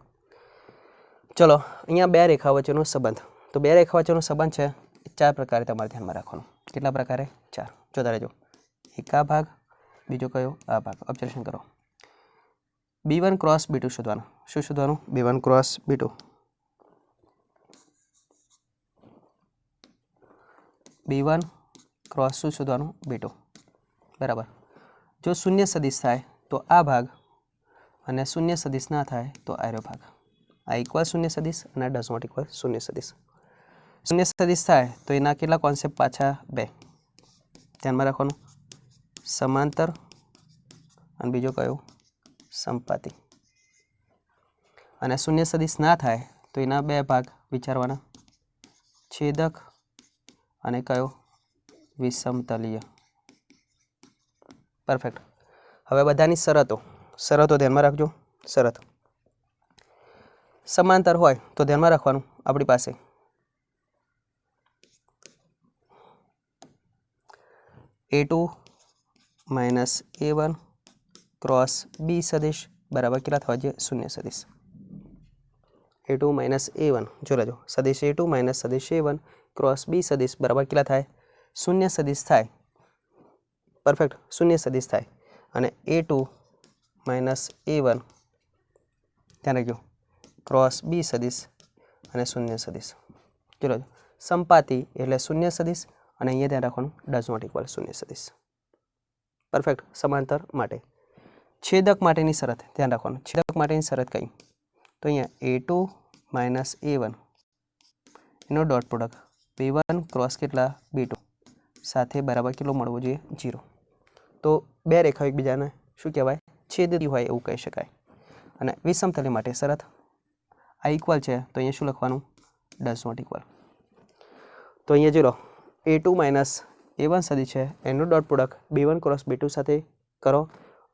ચલો, અહીંયા બે રેખા વચ્ચેનો સંબંધ. તો બે રેખા વચ્ચેનો સંબંધ છે, 4 પ્રકારે તમારે ધ્યાનમાં રાખવાનું. કેટલા પ્રકારે? 4. જોતા રહેજો. એક આ ભાગ, બીજો કયો? આ ભાગ. ઓબ્ઝર્વેશન કરો. B1 ક્રોસ B2 શોધવાનું. શું શોધવાનું? B1 cross B2. B1 cross શું શોધવાનું? B2. બરાબર. જો શૂન્ય સદિશ થાય તો આ ભાગ, અને શૂન્ય સદિશ ના થાય તો આર્યો ભાગ. આ ઇક્વલ શૂન્ય સદિશ અને ડઝ નોટ ઇક્વલ શૂન્ય સદિશ. શૂન્ય સદિશ થાય તો એના કેટલા કોન્સેપ્ટ પાછા? 2. ધ્યાનમાં રાખવાનું, સમાંતર અને બીજો કયો? સંપાતિ. અને શૂન્ય સદિશ ના થાય તો એના 2 ભાગ વિચારવાના, છેદક અને કયો? વિષમતલીય. પરફેક્ટ. હવે બધાની શરતો ધ્યાનમાં રાખજો. શરત સમાંતર હોય તો ધ્યાનમાં રાખવાનું, આપણી પાસે A2 minus A1 cross B સદિશ બરાબર કેટલા થવા જોઈએ? શૂન્ય સદિશ. A2 માઇનસ A1, જો લેજો, સદિશ A2 માઇનસ સદિશ A1 ક્રોસ B સદિશ બરાબર કેટલા થાય? શૂન્ય સદિશ થાય. પરફેક્ટ, શૂન્ય સદિશ થાય. અને A2 માઇનસ A1 ધ્યાન રાખજો ક્રોસ B સદિશ અને શૂન્ય સદિશ. ચલો, સંપાતિ એટલે શૂન્ય સદિશ, અને અહીંયા ધ્યાન રાખવાનું ડઝ નોટ ઇક્વલ શૂન્ય સદિશ. પરફેક્ટ. સમાંતર માટે. છેદક માટેની શરત ધ્યાન રાખવાનું. છેદક માટેની શરત કઈ? તો અહીંયા A2 માઇનસ A1 એનો ડોટ પ્રોડક્ટ B1 ક્રોસ કેટલા? B2 સાથે બરાબર કેટલો મળવો જોઈએ? 0. તો બે રેખાઓ એકબીજાને શું કહેવાય? છેદતી હોય એવું કહી શકાય. અને વિષમતલી માટે શરત, આ ઇક્વલ છે તો અહીંયા શું લખવાનું? Does not equal. તો અહીંયા જોઈ લો, A2 માઇનસ A1 સદી છે, એનો dot product B1 cross B2 સાથે કરો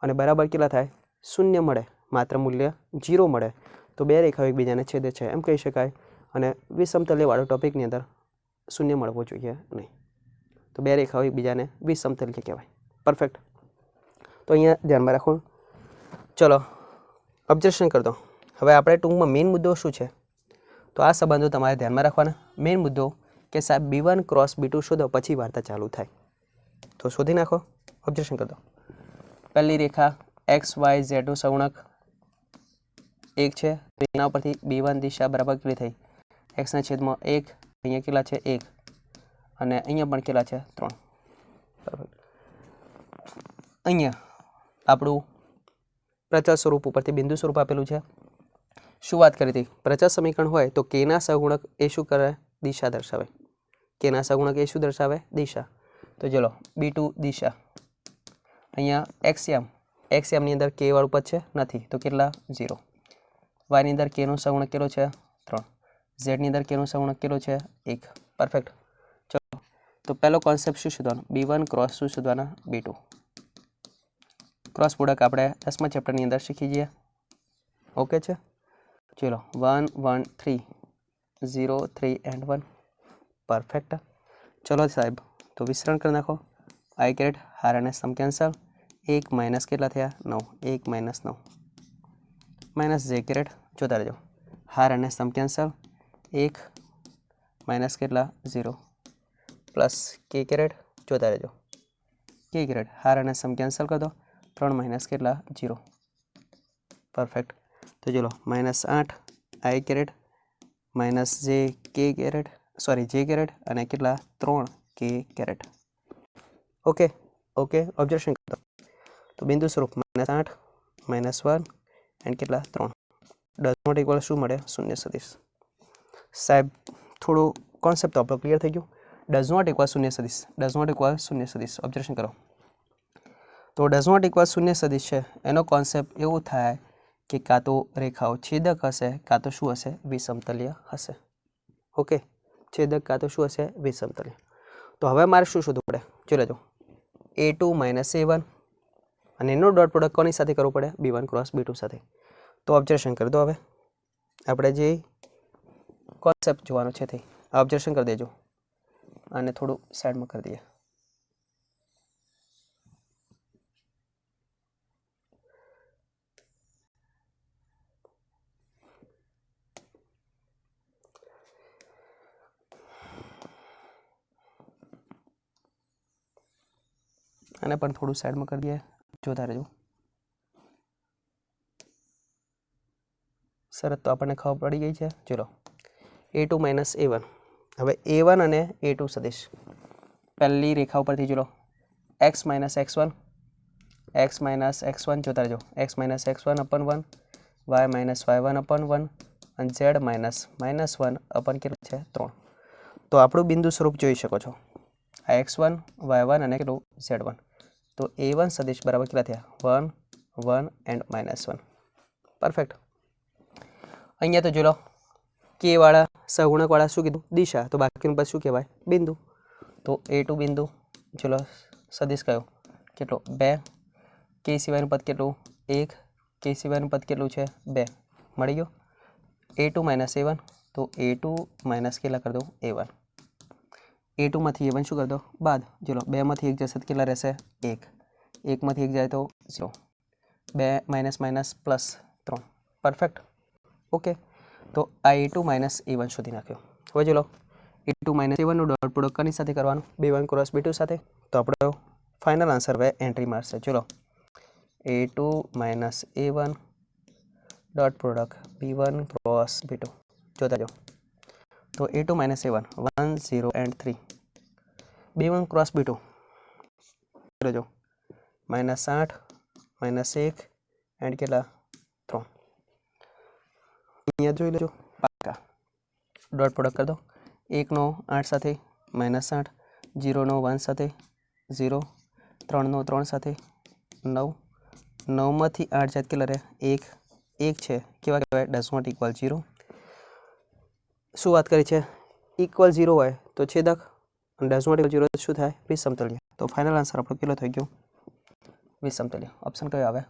અને બરાબર કેટલા થાય? 0 મળે, માત્ર મૂલ્ય 0 મળે. તો બે રેખાઓ એકબીજાને છેદે છે એમ કહી શકાય. અને વિષમતલ્યવાળો ટોપિકની અંદર 0 મળવો જોઈએ નહીં. તો બે રેખાઓ એકબીજાને વિષમતલ્ય કહેવાય. પરફેક્ટ. તો અહીંયા ધ્યાનમાં રાખો. ચલો, ઓબ્ઝર્વેશન કરી દો. હવે આપણે ટૂંકમાં મેઇન મુદ્દો શું છે? તો આ સંબંધો તમારે ધ્યાનમાં રાખવાના. મેઇન મુદ્દો કે સાહેબ B1 ક્રોસ B2 શોધો, પછી વાર્તા ચાલુ થાય. તો શોધી નાખો. ઓબ્ઝર્વેશન કરી દો. પહેલી રેખા XYZ નું સગુણક 1 છે, તો એના ઉપરથી B1 દિશા બરાબર કેટલી થઈ? Xના છેદમાં 1, અહીંયા કેટલા છે? 1, અને અહીંયા પણ કેટલા છે? 3. પરફેક્ટ. અહીંયા આપણું પ્રચલ સ્વરૂપ ઉપરથી બિંદુ સ્વરૂપ આપેલું છે. શું વાત કરી હતી? પ્રચલ સમીકરણ હોય તો કેના સગુણક એ શું કરે? દિશા દર્શાવે. કેના સગુણક એ શું દર્શાવે? દિશા. તો ચલો, B2 દિશા. અહીંયા એક્સયામની અંદર કે વાળું પદ છે? નથી. તો કેટલા? 0. વાયની અંદર કેનો સગુણક કેટલો છે? 3. ઝેડની અંદર કેનો સગુણક કેટલો છે? 1. પરફેક્ટ. ચલો, તો પહેલો કોન્સેપ્ટ શું શોધવાનો? B1 ક્રોસ શું શોધવાના? B2. ક્રોસ પ્રોડક્ટ આપણે 10મા ચેપ્ટરની અંદર શીખી જઈએ. ઓકે છે? ચલો, 1 1 3 0 3 એન્ડ 1. પરફેક્ટ. ચલો સાહેબ, તો વિસ્તરણ કરી નાખો. આઈ કેરેટ હાર અને સમ કેન્સલ. 1 માઇનસ કેટલા થયા? 9. 1 માઇનસ 9 માઇનસ જે કેરેટ. જોતા રહેજો. હાર અને સમ કેન્સલ. 1 માઇનસ કેટલા? 0 પ્લસ કે કેરેટ. જોતા રહેજો. કે કેરેટ હાર અને સમ કેન્સલ કરી દો. 3 માઇનસ કેટલા? 0. પરફેક્ટ. તો ચલો, માઇનસ 8 આઈ કેરેટ માઇનસ જે કે કેરેટ, સોરી જે કેરેટ, અને કેટલા? 3 કે કેરેટ. ઓકે. ઓબ્ઝર્વેશન કરો. તો બિંદુ સ્વરૂપ -8 -1 એન્ડ કેટલા? 3. ડઝ નોટ ઇક્વલ શું મળે? શૂન્ય સદિશ. સાહેબ થોડું કોન્સેપ્ટ તો આપણો ક્લિયર થઈ ગયું. ડઝ નોટ ઇક્વલ શૂન્ય સદિશ, ડઝ નોટ ઇક્વલ શૂન્ય સદિશ. ઓબ્ઝર્વેશન કરો. તો ડઝ નોટ ઇક્વલ શૂન્ય સદિશ છે એનો કોન્સેપ્ટ એવું થાય કે કાં તો રેખાઓ છેદક હશે કાં તો શું હશે, વિષમતલીય હશે. ઓકે, છેદક કાં તો શું હશે, વિષમતલીય. તો હવે મારે શું શોધવું પડે, જોઈ લેજો. A2 માઇનસ A1 અને એનો ડોટ પ્રોડક્ટ કોની સાથે કરવું પડે, B1 ક્રોસ B2 સાથે. તો ઓબ્ઝર્વેશન કરી દો. હવે આપણે જે કોન્સેપ્ટ જોવાનો છે તે ઓબ્ઝર્વેશન કરી દેજો. આને થોડું સાઈડમાં કરી દઈએ. આને પણ થોડું સાઈડમાં કરી દઈએ, જોતા રહેજો. શરત તો આપણને ખબર પડી ગઈ છે. ચલો, A2 માઇનસ A1. હવે A1 અને A2 સદિશ પહેલી રેખા ઉપરથી જોલો, x minus x1, x minus x1 જોતા રહેજો, x minus x1 અપન 1, y minus y1 અપન 1 અને z માઇનસ માઇનસ 1 અપન કેટલું છે, 3. તો આપણું બિંદુ સ્વરૂપ જોઈ શકો છો. આ x1, y1 અને કેટલું z1. તો A1 સદિશ બરાબર કેટલા થયા, 1, 1 એન્ડ માઇનસ 1. પરફેક્ટ. અહીંયા તો જોલો કે વાળા સહગુણક વાળા શું કીધું, દિશા. તો બાકીનું પદ શું કહેવાય, બિંદુ. તો A2 બિંદુ ચલો સદિશ કયો, કેટલો 2. કે સિવાયનું પદ કેટલું 1, કે સિવાયનું પદ કેટલું છે 2. મળી ગયો. A2 minus A1. તો A2 માઇનસ કેટલા કરી દો, A1. A2 માંથી A1 શું કરી દો, બાદ. ચલો 2 માંથી 1 જશે તો કેટલા રહેશે, 1. 1 માંથી 1 જાય તો 0. 2 minus minus plus 3. Perfect. Okay, તો આ A2 માઇનસ A1 શોધી નાખ્યો. હવે ચલો A2 માઇનસ A1 નું ડોટ પ્રોડક્ટ કોની સાથે કરવાનું, B1 ક્રોસ B2 સાથે. તો આપણો ફાઇનલ આન્સર હવે એન્ટ્રી મારશે. ચલો, A2 minus A1 dot product B1 cross B2 જોતા જાઓ. તો A2 minus A1 1, 0 and 3. B1 cross B2 જોજો, માઇનસ 8, માઇનસ 1 એન્ડ કેટલા 3. અહીંયા જોઈ લેજો પાકા. ડોટ પ્રોડક્ટ કરી દો. 1 નો 8 સાથે માઇનસ 8, 0 નો 1 સાથે 0, 3 નો 3 સાથે 9, 9 માંથી 8 જાય કેટલા રહે, 1. 1 છે કેવા કહેવાય, ડઝ નોટ ઇક્વલ 0. શું વાત કરી છે, ઇક્વલ 0 હોય તો છેદક, અને ડઝ નોટ ઇક્વલ 0 શું થાય, વિષમતલીય. તો ફાઇનલ આન્સર આપણો કેટલો થઈ ગયો, વિષમતલીય. ઓપ્શન કયો આવે,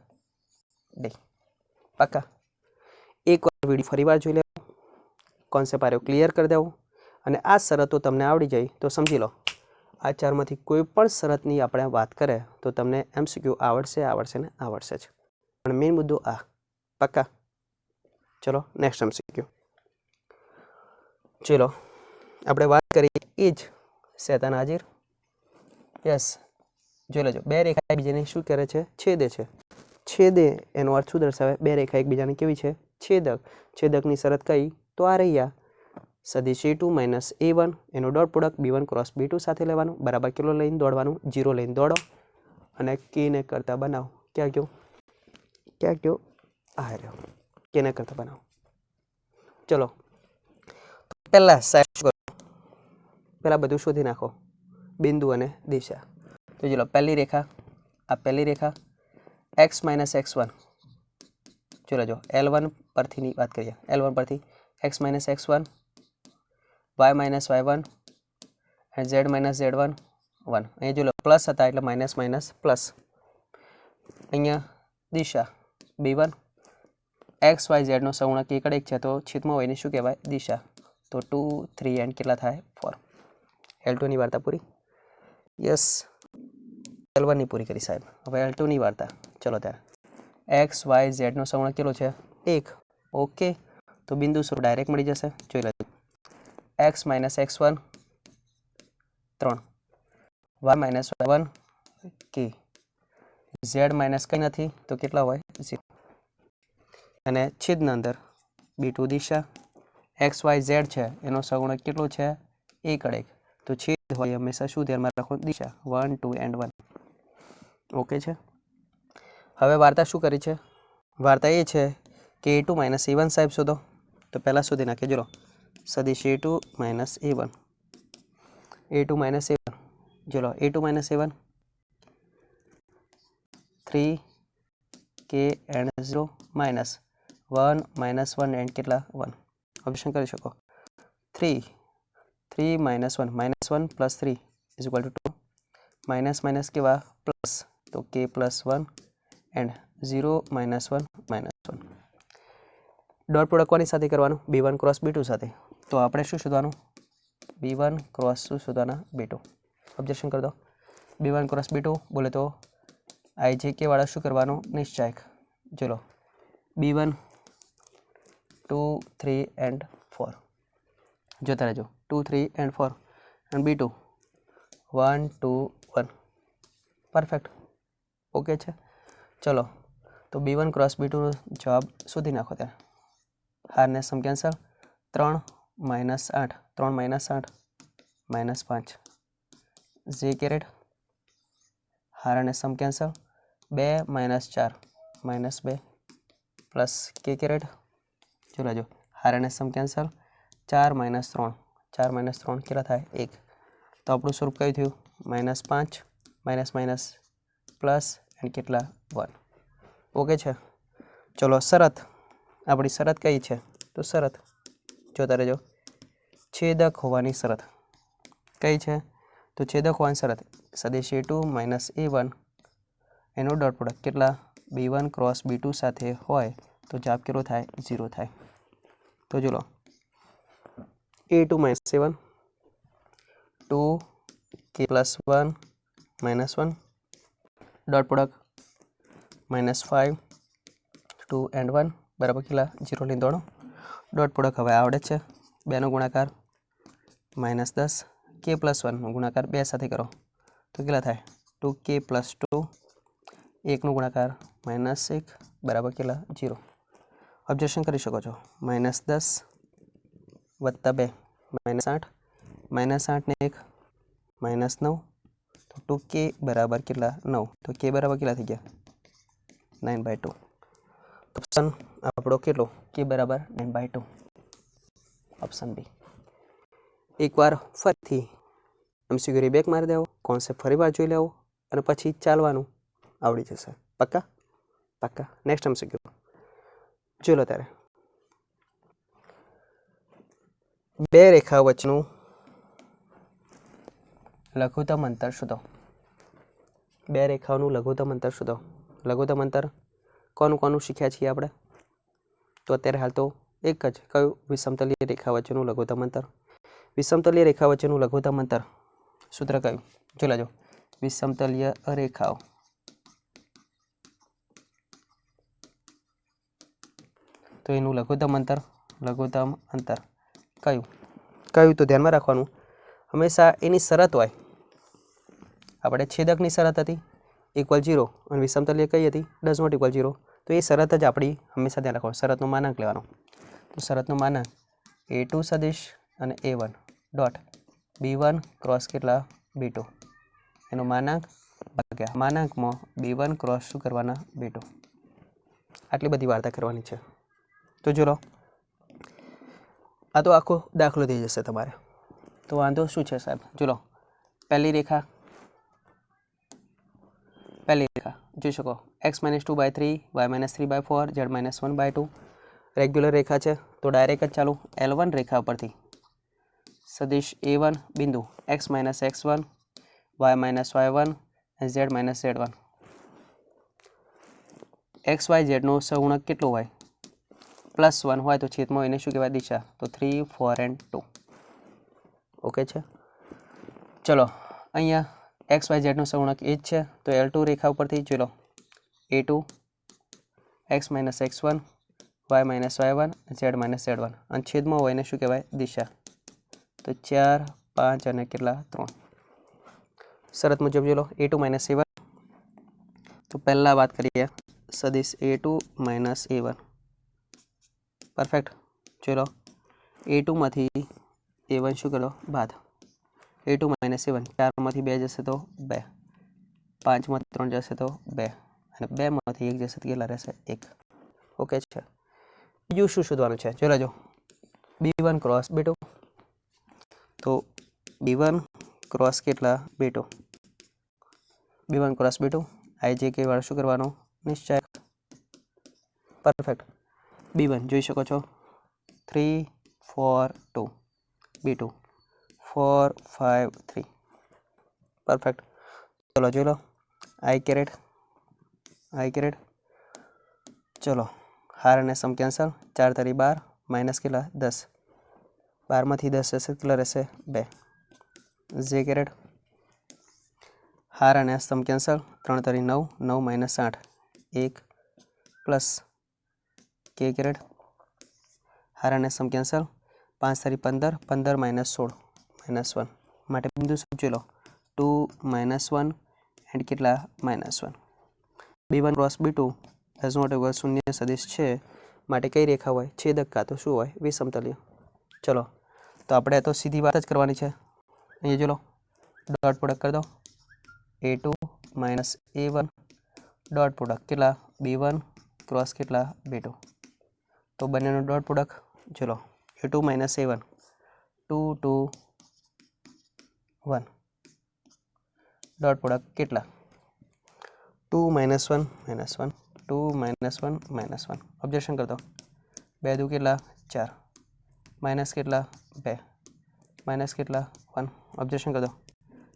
ડી. પાકા. એક વાર વિડીયો ફરીવાર જોઈ લેવો, કોન્સેપ્ટ આર્યો ક્લિયર કરી દેવો, અને આ શરતો તમને આવડી જાય તો સમજી લો આ ચારમાંથી કોઈ પણ શરતની આપણે વાત કરે તો તમને MCQ આવડશે આવડશે ને આવડશે જ. પણ મેઇન મુદ્દો આ. પાકા. ચલો નેક્સ્ટ MCQ. ચલો આપણે વાત કરીએ એ જ શેતાન હાજર. યસ, જોઈ લેજો. બે રેખા એકબીજાને શું કરે છે, છેદે છે. છેદે એનો અર્થ શું દર્શાવે, બે રેખા એકબીજાને કેવી છે, છેદક. છેદકની શરત કઈ, તો આ રહ્યા સદિશ A2 માઇનસ A1 એનો dot product B1 cross B2 સાથે લેવાનું, બરાબર કેટલો લઈને દોડવાનું, 0 લઈને દોડો અને કેને કરતા બનાવો. ક્યાં ગયો આ રહ્યો, કેને કરતા બનાવો. ચલો પહેલા સાહેબ શું કરો, પહેલા બધું શોધી નાખો, બિંદુ અને દિશા. તો ચલો પહેલી રેખા, આ પહેલી રેખા x માઇનસ x1. ચલો જો L1 પરથી વાત કરીએ, L1 પરથી x minus x1, y minus y1 અને z માઇનસ z1 1. અહીંયા જો પ્લસ હતા એટલે માઇનસ માઇનસ પ્લસ. અહીંયા દિશા B1, x y z નો સહગુણક એકડ એક છે તો છેદમાં હોય ને શું કહેવાય, દિશા. તો 2, 3 એન્ડ કેટલા થાય 4. L2 ની વાર્તા પૂરી. યસ, L1 ની પૂરી કરી સાહેબ. હવે L2 ની વાર્તા. ચલો ત્યારે x y z નો સહગુણક કેટલો છે, 1. ઓકે, તો બિંદુ સ્વરૂપ ડાયરેક્ટ મળી જશે. જોઈ લેજો. x minus x1 3, y minus y1 કે, z માઇનસ કંઈ નથી તો કેટલા હોય 0. અને છેદના અંદર B2 દિશા, x y z છે એનો સહગુણક કેટલો છે, એકડ એક. તો છેદ હોય હંમેશા શું ધ્યાનમાં રાખો, દિશા. 1, 2 એન્ડ 1. ઓકે છે. હવે વાર્તા શું કરી છે, વાર્તા એ છે કે A2 માઇનસ A1 સાહેબ શોધો. તો પહેલાં શોધી નાખીએ. ચલો સદિશ A2 minus A1. a2 minus a1 चलो a2 minus a1 3k and 0 minus 1 minus 1 and के 1 ऑप्शन कर सको 3 minus 1 plus 3 is equal to 2 minus minus के बाद प्लस तो k plus 1 and 0 minus 1 dot product कोनी साथे करवानुं b1 क्रॉस b2 साथे तो आपणे शुं शोधवानुं b1 क्रॉस शुं शोधवाना b2 ऑब्जेक्शन कर दो b1 क्रॉस b2 बोले तो IJK वाला शुं करवानुं निश्चायक चलो b1 2 3 एंड 4 जोता रहेजो 2 3 and 4 and b2 1 2 1 perfect okay छे चलो तो b1 क्रॉस b2 जवाब शोधी नाखो त्यारे हार ने सम कैंसल 3 माइनस 8 माइनस 5 जे कैरेट हार ने सम कैंसल 2 माइनस 4 माइनस 2 प्लस के कैरेट चलो जो हार ने सम कैंसल 4 माइनस 3 के थाय 1 तो आपणुं स्वरूप कयुं थयुं -5 माइनस माइनस प्लस एंड केटला 1 ओके छे चलो शरत आपणी शरत कई छे तो शरत जोता रहेजो छेदक होवानी शरत कई छे तो छेदक होवानी शरत सदिश a2 माइनस a1 एनो डॉट प्रोडक्ट केटला b1 क्रॉस b2 साथे होय तो जवाब केटलो थाय 0 थाय तो जो लो a2 minus a1 2k plus 1 minus 1 dot product -5 2 and 1 बराबर केटला 0 ली दौड़ो डॉट प्रोडक्ट हवे आवड़े छे 2 नो गुणाकार -10 k प्लस 1 नो गुणाकार 2 साथे करो तो केटला थाय 2k प्लस 2 1 नो गुणाकार -1 बराबर केटला 0 ऑब्जेक्शन करी शको छो -10 वत्ता 2 -8 ने 1 -9 तो 2k बराबर केटला 9 तो k बराबर केटला थई गया 9/2 ऑप्शन आपणो केटलो k बराबर 9/2 ऑप्शन बी एक बार फरीथी MCQ री बेक मारी देवो कॉन्सेप्ट फरीवार जोई लेवो अने पछी चालवानुं आवड़ी जशे पक्का पक्का नेक्स्ट MCQ जो लो त्यारे बे रेखा वच्चेनुं लघुत्तम अंतर शोधो बे रेखाओनुं लघुत्तम अंतर शोधो लघुत्तम अंतर कोनुं कोनुं शीख्या छीए आपणे तो अत्यारे हाल तो एक ज कयुं विषमतलीय रेखा वच्चेनुं लघुत्तम अंतर विषमतलीय रेखा वच्चेनुं लघुत्तम अंतर सूत्र कयुं जो लेजो विषमतलीय रेखाओ तो एनुं लघुत्तम अंतर कयुं कयुं तो ध्यान में राखवानुं हमेशा एनी शरत होय आपणे छेदकनी शरत हती इक्वल 0 अने विषमतलीय कई हती डज नॉट इक्वल 0 तो ये शरत ज आपणी हमेशा ध्यान राखवानुं शरतनो मानांक लेवानो तो शरतनो मानांक a2 सदिश अने a1 डॉट b1 क्रॉस केटला b2 एनो मानांक भाग्या मानांकमां b1 क्रॉस शुं करवाना b2 आटली बधी वार्ता करवानी छे तो जो लो आ तो आखो दाखलो थई जशे तमारे तो वांधो शुं छे साहेब जो लो पहली रेखा जोई शको x - 2/3 y - 3/4 z - 1/2 रेग्युलर रेखा है तो डायरेक्ट ज चालू L1 रेखा परथी सदिश a1 बिंदु x - x1 y - y1 z - z1 x y z नो सहगुणक केटलो होय +1 होय तो छेदमां एने शुं कहेवाय दिशा तो 3 4 एंड 2 ओके छे चलो अहींया एक्स वाय जेड नो सहगुणक ए ज छे तो L2 रेखा परथी जोई लो a2 x - x1 y - y1 z - z1 अने छेदमां होय एने शुं कहेवाय दिशा तो 4 5 अने केटला 3 शरत मुजब जो लो a2 - a1 तो पहला बात करिए सदिश a2 - a1 परफेक्ट जो लो a2 मांथी a1 शुं करो बाद a2 - a1 4 मांथी 2 जशे तो 2 5 मांथी 3 जशे तो 2 अने 2 मांथी 1 जशे तो केटला रहेशे 1 ओके छे बीजुं शुं शोधवानुं छे जो b1 क्रॉस b2 तो b1 ક્રોસ કેટલા b2 b1 cross b2 ij કે વાળા શું કરવાનો નિશ્ચય પરફેક્ટ b1 જોઈ શકો છો 3 4 2 b2 4 5 3 પરફેક્ટ ચલો જોઈ લો i કેરેટ ચલો હાર અને સમ કેન્સલ 4 તારી 12 માઇનસ કેટલા 10 12માંથી 10 જશે કેટલા રહેશે 2 જે કેરેટ હાર અને સમ કેન્સલ 3 તારી 9 9 માઇનસ 8 1 પ્લસ કે કેરેટ હાર અને સમ કેન્સલ 5 તારી 15 15 માઇનસ 16 માઇનસ 1 માટે બિંદુ સમજી લો 2 માઇનસ 1 એન્ડ કેટલા minus 1 b1 cross b2 does not equal શૂન્ય સદિશ છે માટે કઈ રેખા હોય છેદક કાં તો શું હોય વિષમતલીય ચલો તો આપણે તો સીધી વાત જ કરવાની છે અહીંયા જો લો ડોટ પ્રોડક્ટ કરી દો a2 minus a1 dot product કેટલા b1 ક્રોસ કેટલા b2 તો બંનેનો ડોટ પ્રોડક્ટ ચલો a2 minus a1 2 2 1 dot product કેટલા 2 minus 1 minus 1 2 minus 1 minus 1 objection કરતો 2 દુ કેટલા 4 માઇનસ કેટલા 2 માઇનસ કેટલા 1 ઓબ્જેક્શન કરતો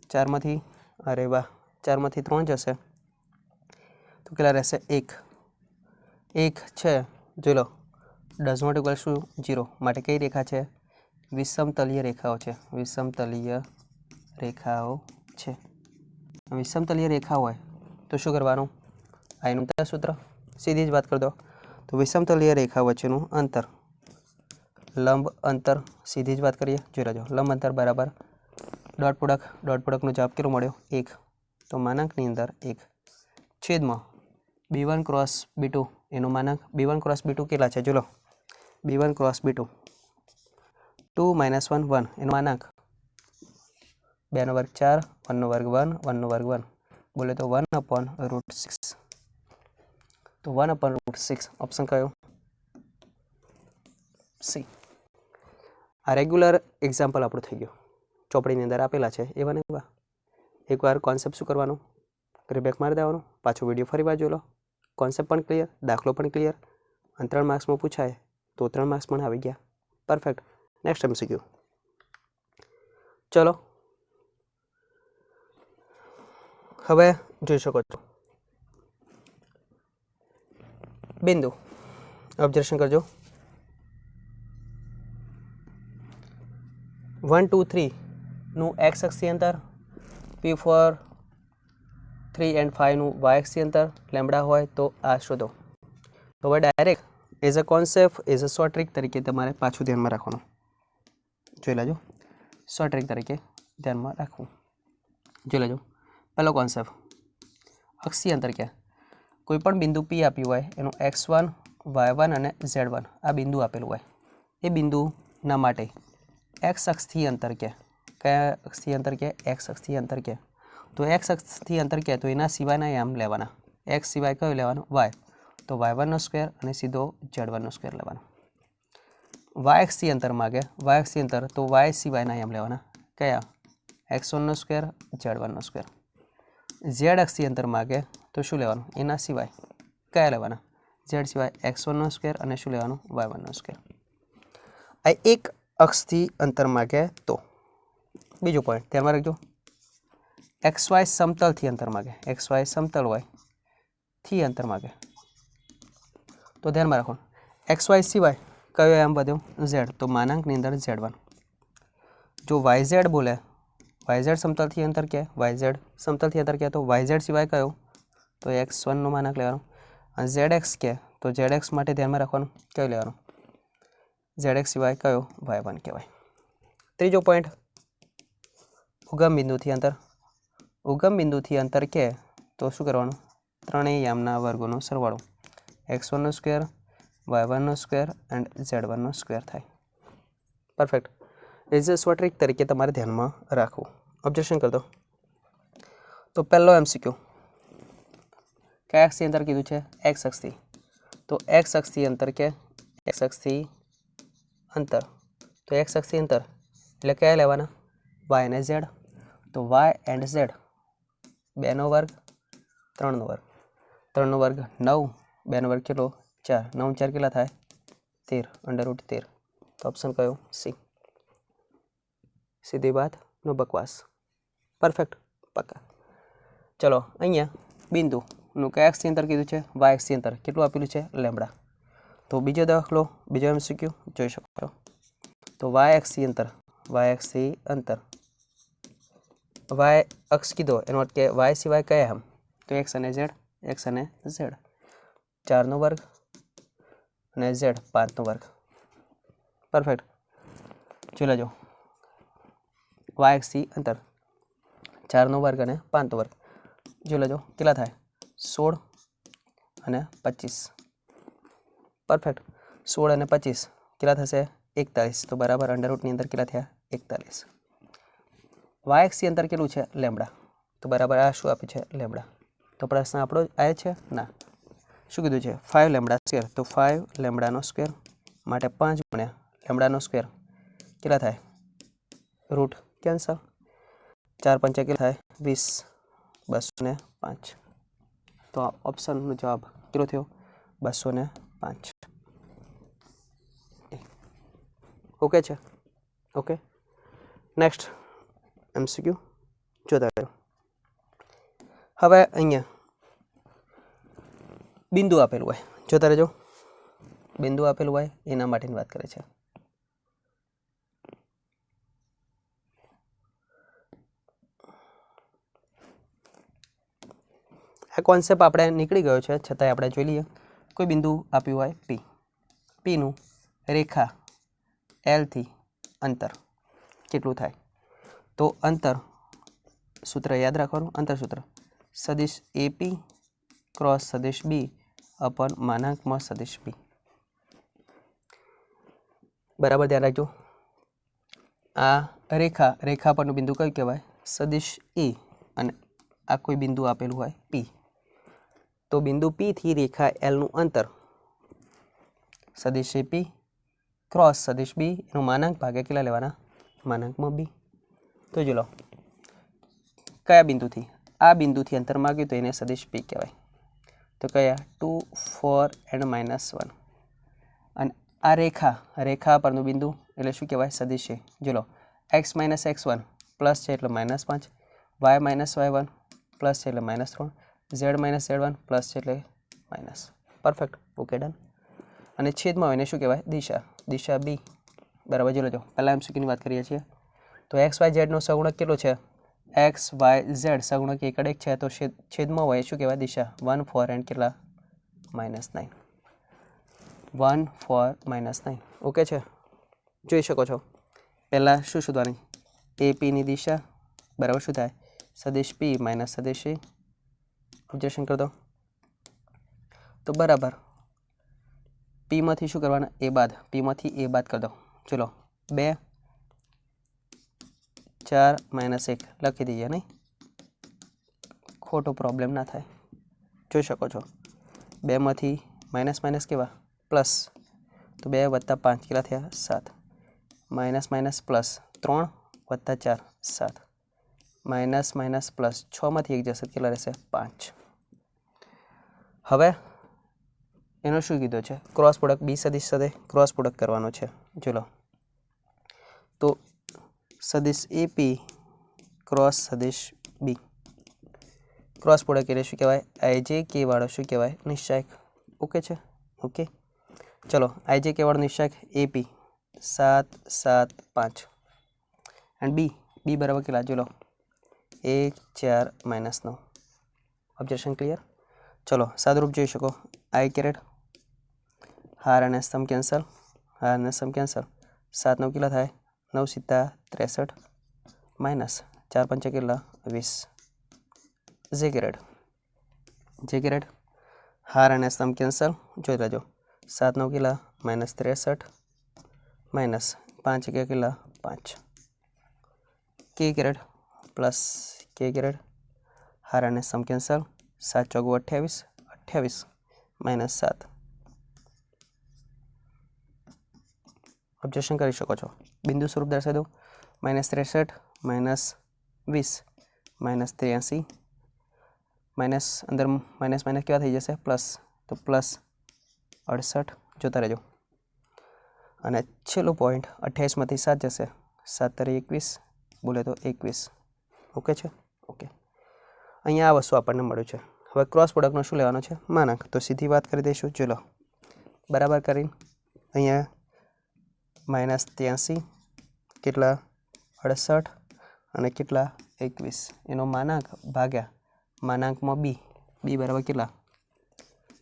4માંથી અરે વાહ 4માંથી 3 જશે તો કેટલા રહેશે 1 છે જોઈ લો ડઝ નોટ ઇક્વલ શું 0 માટે કઈ રેખા છે વિષમતલીય રેખાઓ છે વિષમતલીય રેખા હોય તો શું કરવાનું આનું સૂત્ર સીધી જ વાત કરી દો તો વિષમતલીય રેખા વચ્ચેનું અંતર લંબ અંતર સીધી જ વાત કરીએ જોઈ લેજો લંબ અંતર બરાબર ડોટ પ્રોડક્ટનો જવાબ કેટલો મળ્યો 1 તો માનાંકની અંદર 1 છેદમાં b1 ક્રોસ b2 એનું માનાંક b1 ક્રોસ b2 કેટલા છે જો લો b1 ક્રોસ b2 2 માઇનસ 1 1 એનું માનાંક 2 નો વર્ગ 4 1 નો વર્ગ 1 1 નો વર્ગ 1 બોલે તો 1 upon √6 તો 1 upon √6 ઓપ્શન કયો સી આ રેગ્યુલર એક્ઝામ્પલ આપણું થઈ ગયું ચોપડીની અંદર આપેલા છે એવા ને એવા એકવાર કોન્સેપ્ટ શું કરવાનું રિબેક મારી દેવાનો પાછો વિડીયો ફરી વાર જોઈ લો કોન્સેપ્ટ પણ ક્લિયર દાખલો પણ ક્લિયર અને 3 માર્ક્સમાં પૂછાય તો 3 માર્ક્સ પણ આવી ગયા પરફેક્ટ નેક્સ્ટ MCQ ચલો હવે જોઈ શકો છો બિંદુ ઓબ્ઝર્વેશન કરજો 1 2 3 નું x અક્ષી અંતર p4 3 and 5 નું y અક્ષી અંતર લેમ્બડા હોય તો આ શોધો તો હવે direct as a concept as a short trick તરીકે તમારે પાછું ધ્યાનમાં રાખવાનું જોઈ લેજો શોર્ટ ટ્રિક તરીકે ધ્યાનમાં રાખવું જોઈ લેજો પહેલો કોન્સેપ્ટ અક્ષી અંતર ક્યાં કોઈ પણ બિંદુ P આપ્યું હોય એનું x1 y1 અને z1 આ બિંદુ આપેલું હોય એ બિંદુના માટે x અક્ષથી અંતર કયા અક્ષથી અંતર x અક્ષથી અંતર તો x અક્ષથી અંતર તો એના સિવાયના આમ લેવાના x સિવાય કયો લેવાનો y તો y1 નો સ્ક્વેર અને સીધો z1 નો સ્ક્વેર લેવાનો y અક્ષથી અંતર માગે y અક્ષથી અંતર તો y સિવાયના આમ લેવાના કયા x1 નો સ્ક્વેર z1 નો સ્ક્વેર z અક્ષથી અંતર માગે તો શું લેવાનું એના સિવાય કયા લેવાના z સિવાય x1 નો સ્ક્વેર અને શું લેવાનું y1 નો સ્ક્વેર આ એક અક્ષથી અંતર માગે તો બીજો પોઈન્ટ ધ્યાનમાં રાખજો xy સમતલથી અંતર માગે xy સમતલ હોય થી અંતર માગે તો ધ્યાનમાં રાખો xy સિવાય કયો આમ વધ્યો z તો માનાંકની અંદર z1 જો yz બોલે yz સમતલથી અંતર yz સમતલથી અંતર તો yz સિવાય કયો તો x1 નો માનાંક લેવાનો અને zx તો zx માટે ધ્યાનમાં રાખવાનું કયો લેવાનું zx સિવાય કયો y1 કહેવાય ત્રીજો પોઈન્ટ ઉગમ બિંદુથી અંતર તો શું કરવાનું ત્રણેય યામના વર્ગોનો સરવાળો x1 નો સ્ક્વેર y1 નો સ્ક્વેર એન્ડ z1 નો સ્ક્વેર થાય perfect as a short trick તરીકે તમારે ધ્યાનમાં રાખવું ઓબ્જેક્શન કરતો તો પહેલો MCQ કયા અક્ષથી અંતર કીધું છે x અક્ષથી તો x અક્ષથી અંતર x અક્ષથી અંતર તો x અક્ષથી અંતર એટલે કયા લેવાના y અને z તો વાય એન્ડ ઝેડ 2નો વર્ગ 3નો વર્ગ 3નો વર્ગ 9 2નો વર્ગ કેટલો 4 9 4 કેટલા થાય 13 √13 તો ઓપ્શન કયો સી સીધી વાત નો બકવાસ પરફેક્ટ પક્કા ચલો અહીંયા બિંદુનું કયા એક્સથી અંતર કીધું છે વાય એક્સથી અંતર કેટલું આપેલું છે લેમ્બડા તો બીજો દાખલો બીજો MCQ જોઈ શકો છો તો વાય એક્સથી અંતર વાય અક્ષ કીધો એનો અર્થ કે વાય સિવાય કયા આમ તો એક્સ અને ઝેડ 4નો વર્ગ અને ઝેડ 5નો વર્ગ પરફેક્ટ જોઈ લેજો વાય એક્સથી અંતર 4નો વર્ગ અને 5નો વર્ગ જોઈ લેજો કેટલા થાય 16 અને 25 પરફેક્ટ 16 અને 25 કેટલા થશે 41 તો બરાબર અંડરરૂટની અંદર કેટલા થયા 41 વાય એક્સથી અંતર કેટલું છે લેમ્બડા તો બરાબર આ શું આપ્યું છે લેમ્બડા તો પ્રશ્ન આપણો આવે છે ના શું કીધું છે 5 લેમ્બડા સ્ક્વેર તો 5 લેમ્બડાનો સ્ક્વેર માટે 5 ગુણ્યા લેમ્બડાનો સ્ક્વેર કેટલા થાય રૂટ કેન્સલ 4 5 કેટલા થાય 20 205 તો ઓપ્શનનો જવાબ કેટલો થયો 205 ઓકે છે ઓકે નેક્સ્ટ MCQ જોતા રહ્યો હવે અહીંયા બિંદુ આપેલું હોય જોતા રહેજો બિંદુ આપેલું હોય એના માટેની વાત કરે છે આ કોન્સેપ્ટ આપણે નીકળી ગયો છે છતાંય આપણે જોઈ લઈએ કોઈ બિંદુ આપ્યું હોય પીનું રેખા Lથી અંતર કેટલું થાય તો અંતર સૂત્ર યાદ રાખવાનું અંતર સૂત્ર સદિશ AP ક્રોસ સદિશ B અપન માનાંકમાં સદિશ B બરાબર ધ્યાન રાખજો આ રેખા પરનું બિંદુ કયું કહેવાય સદિશ A અને આ કોઈ બિંદુ આપેલું હોય P તો બિંદુ P થી રેખા L નું અંતર સદિશ AP ક્રોસ સદિશ B એનું માનાંક ભાગે કેટલા લેવાના માનાંકમાં B તો જો લો કયા બિંદુથી આ બિંદુથી અંતર માગ્યું તો એને સદિશ P કહેવાય તો કયા 2 4 and -1 અને આ રેખા પરનું બિંદુ એટલે શું કહેવાય સદિશ A જો લો x - x1 પ્લસ છે એટલે -5 y - y1 પ્લસ છે એટલે -3 z - z1 પ્લસ છે એટલે માઇનસ પરફેક્ટ ઓકે ડન અને છેદમાં હોય એને શું કહેવાય દિશા B બરાબર જોઈ લેજો પહેલાં MCQની વાત કરીએ છીએ તો x y z નો સહગુણક કેટલો છે x y z સહગુણક એકડ એક છે તો છેદમાં હોય શું કહેવાય દિશા 1 4 and કેટલા -9 1 4 -9 ઓકે છે જોઈ શકો છો પહેલાં શું શોધવાની AP ની દિશા બરાબર શું થાય સદિશ P માઇનસ સદિશ A ઓબ્ઝર્વેશન કરી દો તો બરાબર Pમાંથી શું કરવાના Pમાંથી A બાદ કરી દો ચલો 2 4 -1 લખી દઈએ નહીં ખોટો પ્રોબ્લેમ ના થાય જોઈ શકો છો 2 માંથી માઇનસ કેવા પ્લસ તો 2 + 5 કેટલા થયા 7 માઇનસ પ્લસ 3 + 4 7 માઇનસ પ્લસ 6 માંથી 1 જશે કેટલા રહેશે 5 હવે એનો શું કીધો છે ક્રોસ પ્રોડક્ટ B સદિશ સાથે ક્રોસ પ્રોડક્ટ કરવાનો છે ચલો તો સદિશ AP ક્રોસ સદિશ B ક્રોસ પ્રોડક્ટ એટલે શું કહેવાય IJK વાળો શું કહેવાય નિશ્ચાયક ઓકે છે ઓકે ચલો IJK વાળો નિશ્ચાયક AP 7 7 5 એન્ડ B બરાબર કેટલા ચલો 1 4 -9 ઓબ્ઝર્વેશન ક્લિયર ચલો સાદુરૂપ જોઈ શકો I કેરેટ હાર અને સ્તંભ કેન્સલ 7 9 કેટલા થાય 9 × 63 માઇનસ 4 5 કેટલા 20 જે કેરેટ હાર અને સ્તંભ કેન્સલ જોઈ લેજો 7 9 કેટલા -63 માઇનસ 5 1 કેટલા 5 કે કેરેટ પ્લસ કે કેરેટ હાર અને સ્તંભ કેન્સલ 7 × 4 28 માઇનસ 7 ઓબ્ઝર્વેશન કરી શકો છો બિંદુ સ્વરૂપ દર્શાવી દો -63 - 20 માઇનસ 83 માઇનસ અંદર માઇનસ માઇનસ કેવા થઈ જશે પ્લસ, તો પ્લસ 68 જોતા રહેજો. અને છેલ્લો પોઈન્ટ 28માંથી 7 જશે, 7 તારી 21 બોલે તો 21. ઓકે છે. ઓકે, અહીંયા આ વસ્તુ આપણને મળ્યું છે. હવે ક્રોસ પ્રોડક્ટનો શું લેવાનો છે? માનાંક. તો સીધી વાત કરી દઈશું. ચલો બરાબર કરીને અહીંયા માઇનસ 83 કેટલા 68 અને કેટલા 21 એનો માનાંક ભાગ્યા માનાંકમાં બી. બી બરાબર કેટલા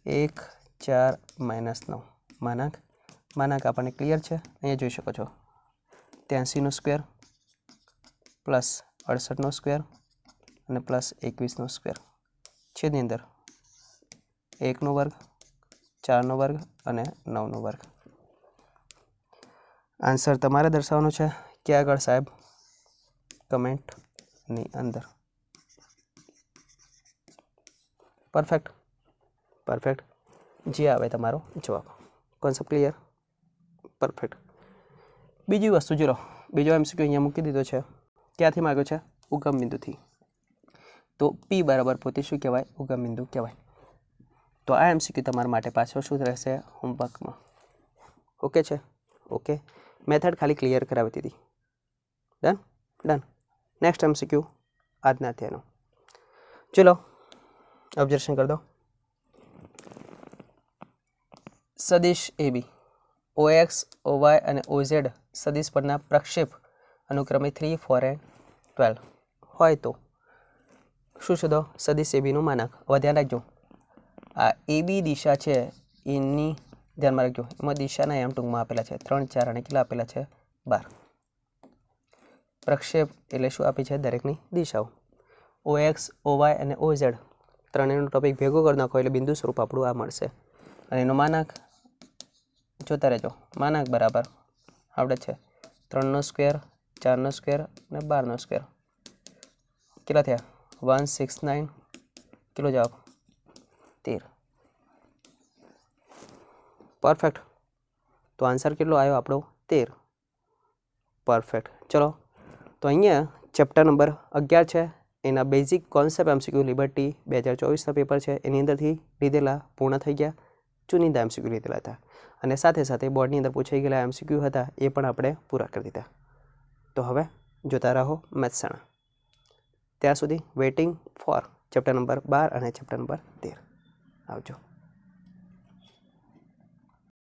1 4 માઇનસ 9. માનાંક આપણને ક્લિયર છે. અહીંયા જોઈ શકો છો 83નો સ્ક્વેર પ્લસ 68નો સ્ક્વેર અને પ્લસ 21નો સ્ક્વેર, છેદની અંદર 1નો વર્ગ 4નો વર્ગ અને 9નો વર્ગ. આન્સર તમારે દર્શાવવાનો છે. ક્યાં આગળ સાહેબ? કમેન્ટની અંદર. પરફેક્ટ. જે આવે તમારો જવાબ. Concept clear? પરફેક્ટ. બીજી વસ્તુ જો લો, બીજો એમસીક્યુ અહીંયા મૂકી દીધો છે. ક્યાંથી માગ્યો છે? ઉગમ બિંદુથી. તો પી બરાબર પોતે શું કહેવાય? ઉગમ બિંદુ કહેવાય. તો આ એમસીક્યુ તમારા માટે પાછળ શું રહેશે? હોમવર્કમાં. ઓકે છે. ઓકે, મેથડ ખાલી ક્લિયર કરાવી દીધી. ડન. નેક્સ્ટ એમસીક્યુ આજના અધ્યાયનો. ચલો ઓબ્ઝર્વેશન કરી દો. સદિશ AB OX, OY અને OZ સદિશ પરના પ્રક્ષેપ અનુક્રમે 3, 4 અને 12 હોય તો શું શોધો? સદિશ ABનું માનાંક. હવે ધ્યાન રાખજો, આ AB દિશા છે એની ધ્યાનમાં રાખજો. એમાં દિશાના એમ ટૂંકમાં આપેલા છે 3, 4 અને કેટલા આપેલા છે? 12. પ્રક્ષેપ એટલે શું આપી છે? દરેકની દિશાઓ. OX, OY અને OZ ત્રણેયનો ટોપિક ભેગો કરી નાખો એટલે બિંદુ સ્વરૂપ આપણું આ મળશે. અને એનો માનાંક જોતા રહેજો. માનાંક બરાબર આવડે છે 3નો સ્ક્વેર 4નો સ્ક્વેર અને 12નો સ્ક્વેર. કેટલા થયા? 169. કેટલો જવાબ? 13. પરફેક્ટ. તો આન્સર કેટલો આવ્યો આપણો? 13. પરફેક્ટ. ચલો તો અહીંયા ચેપ્ટર નંબર 11 છે. એના બેઝિક કોન્સેપ્ટ એમસીક્યુ લિબર્ટી 2024ના પેપર છે એની અંદરથી લીધેલા પૂર્ણ થઈ ગયા. ચુનિંદા એમસીક્યુ લીધેલા હતા અને સાથે સાથે બોર્ડની અંદર પૂછાઈ ગયેલા એમસીક્યુ હતા એ પણ આપણે પૂરા કરી દીધા. તો હવે જોતા રહો મહેસાણા. ત્યાં સુધી વેઇટિંગ ફોર ચેપ્ટર નંબર 12 અને ચેપ્ટર નંબર 13. આવજો.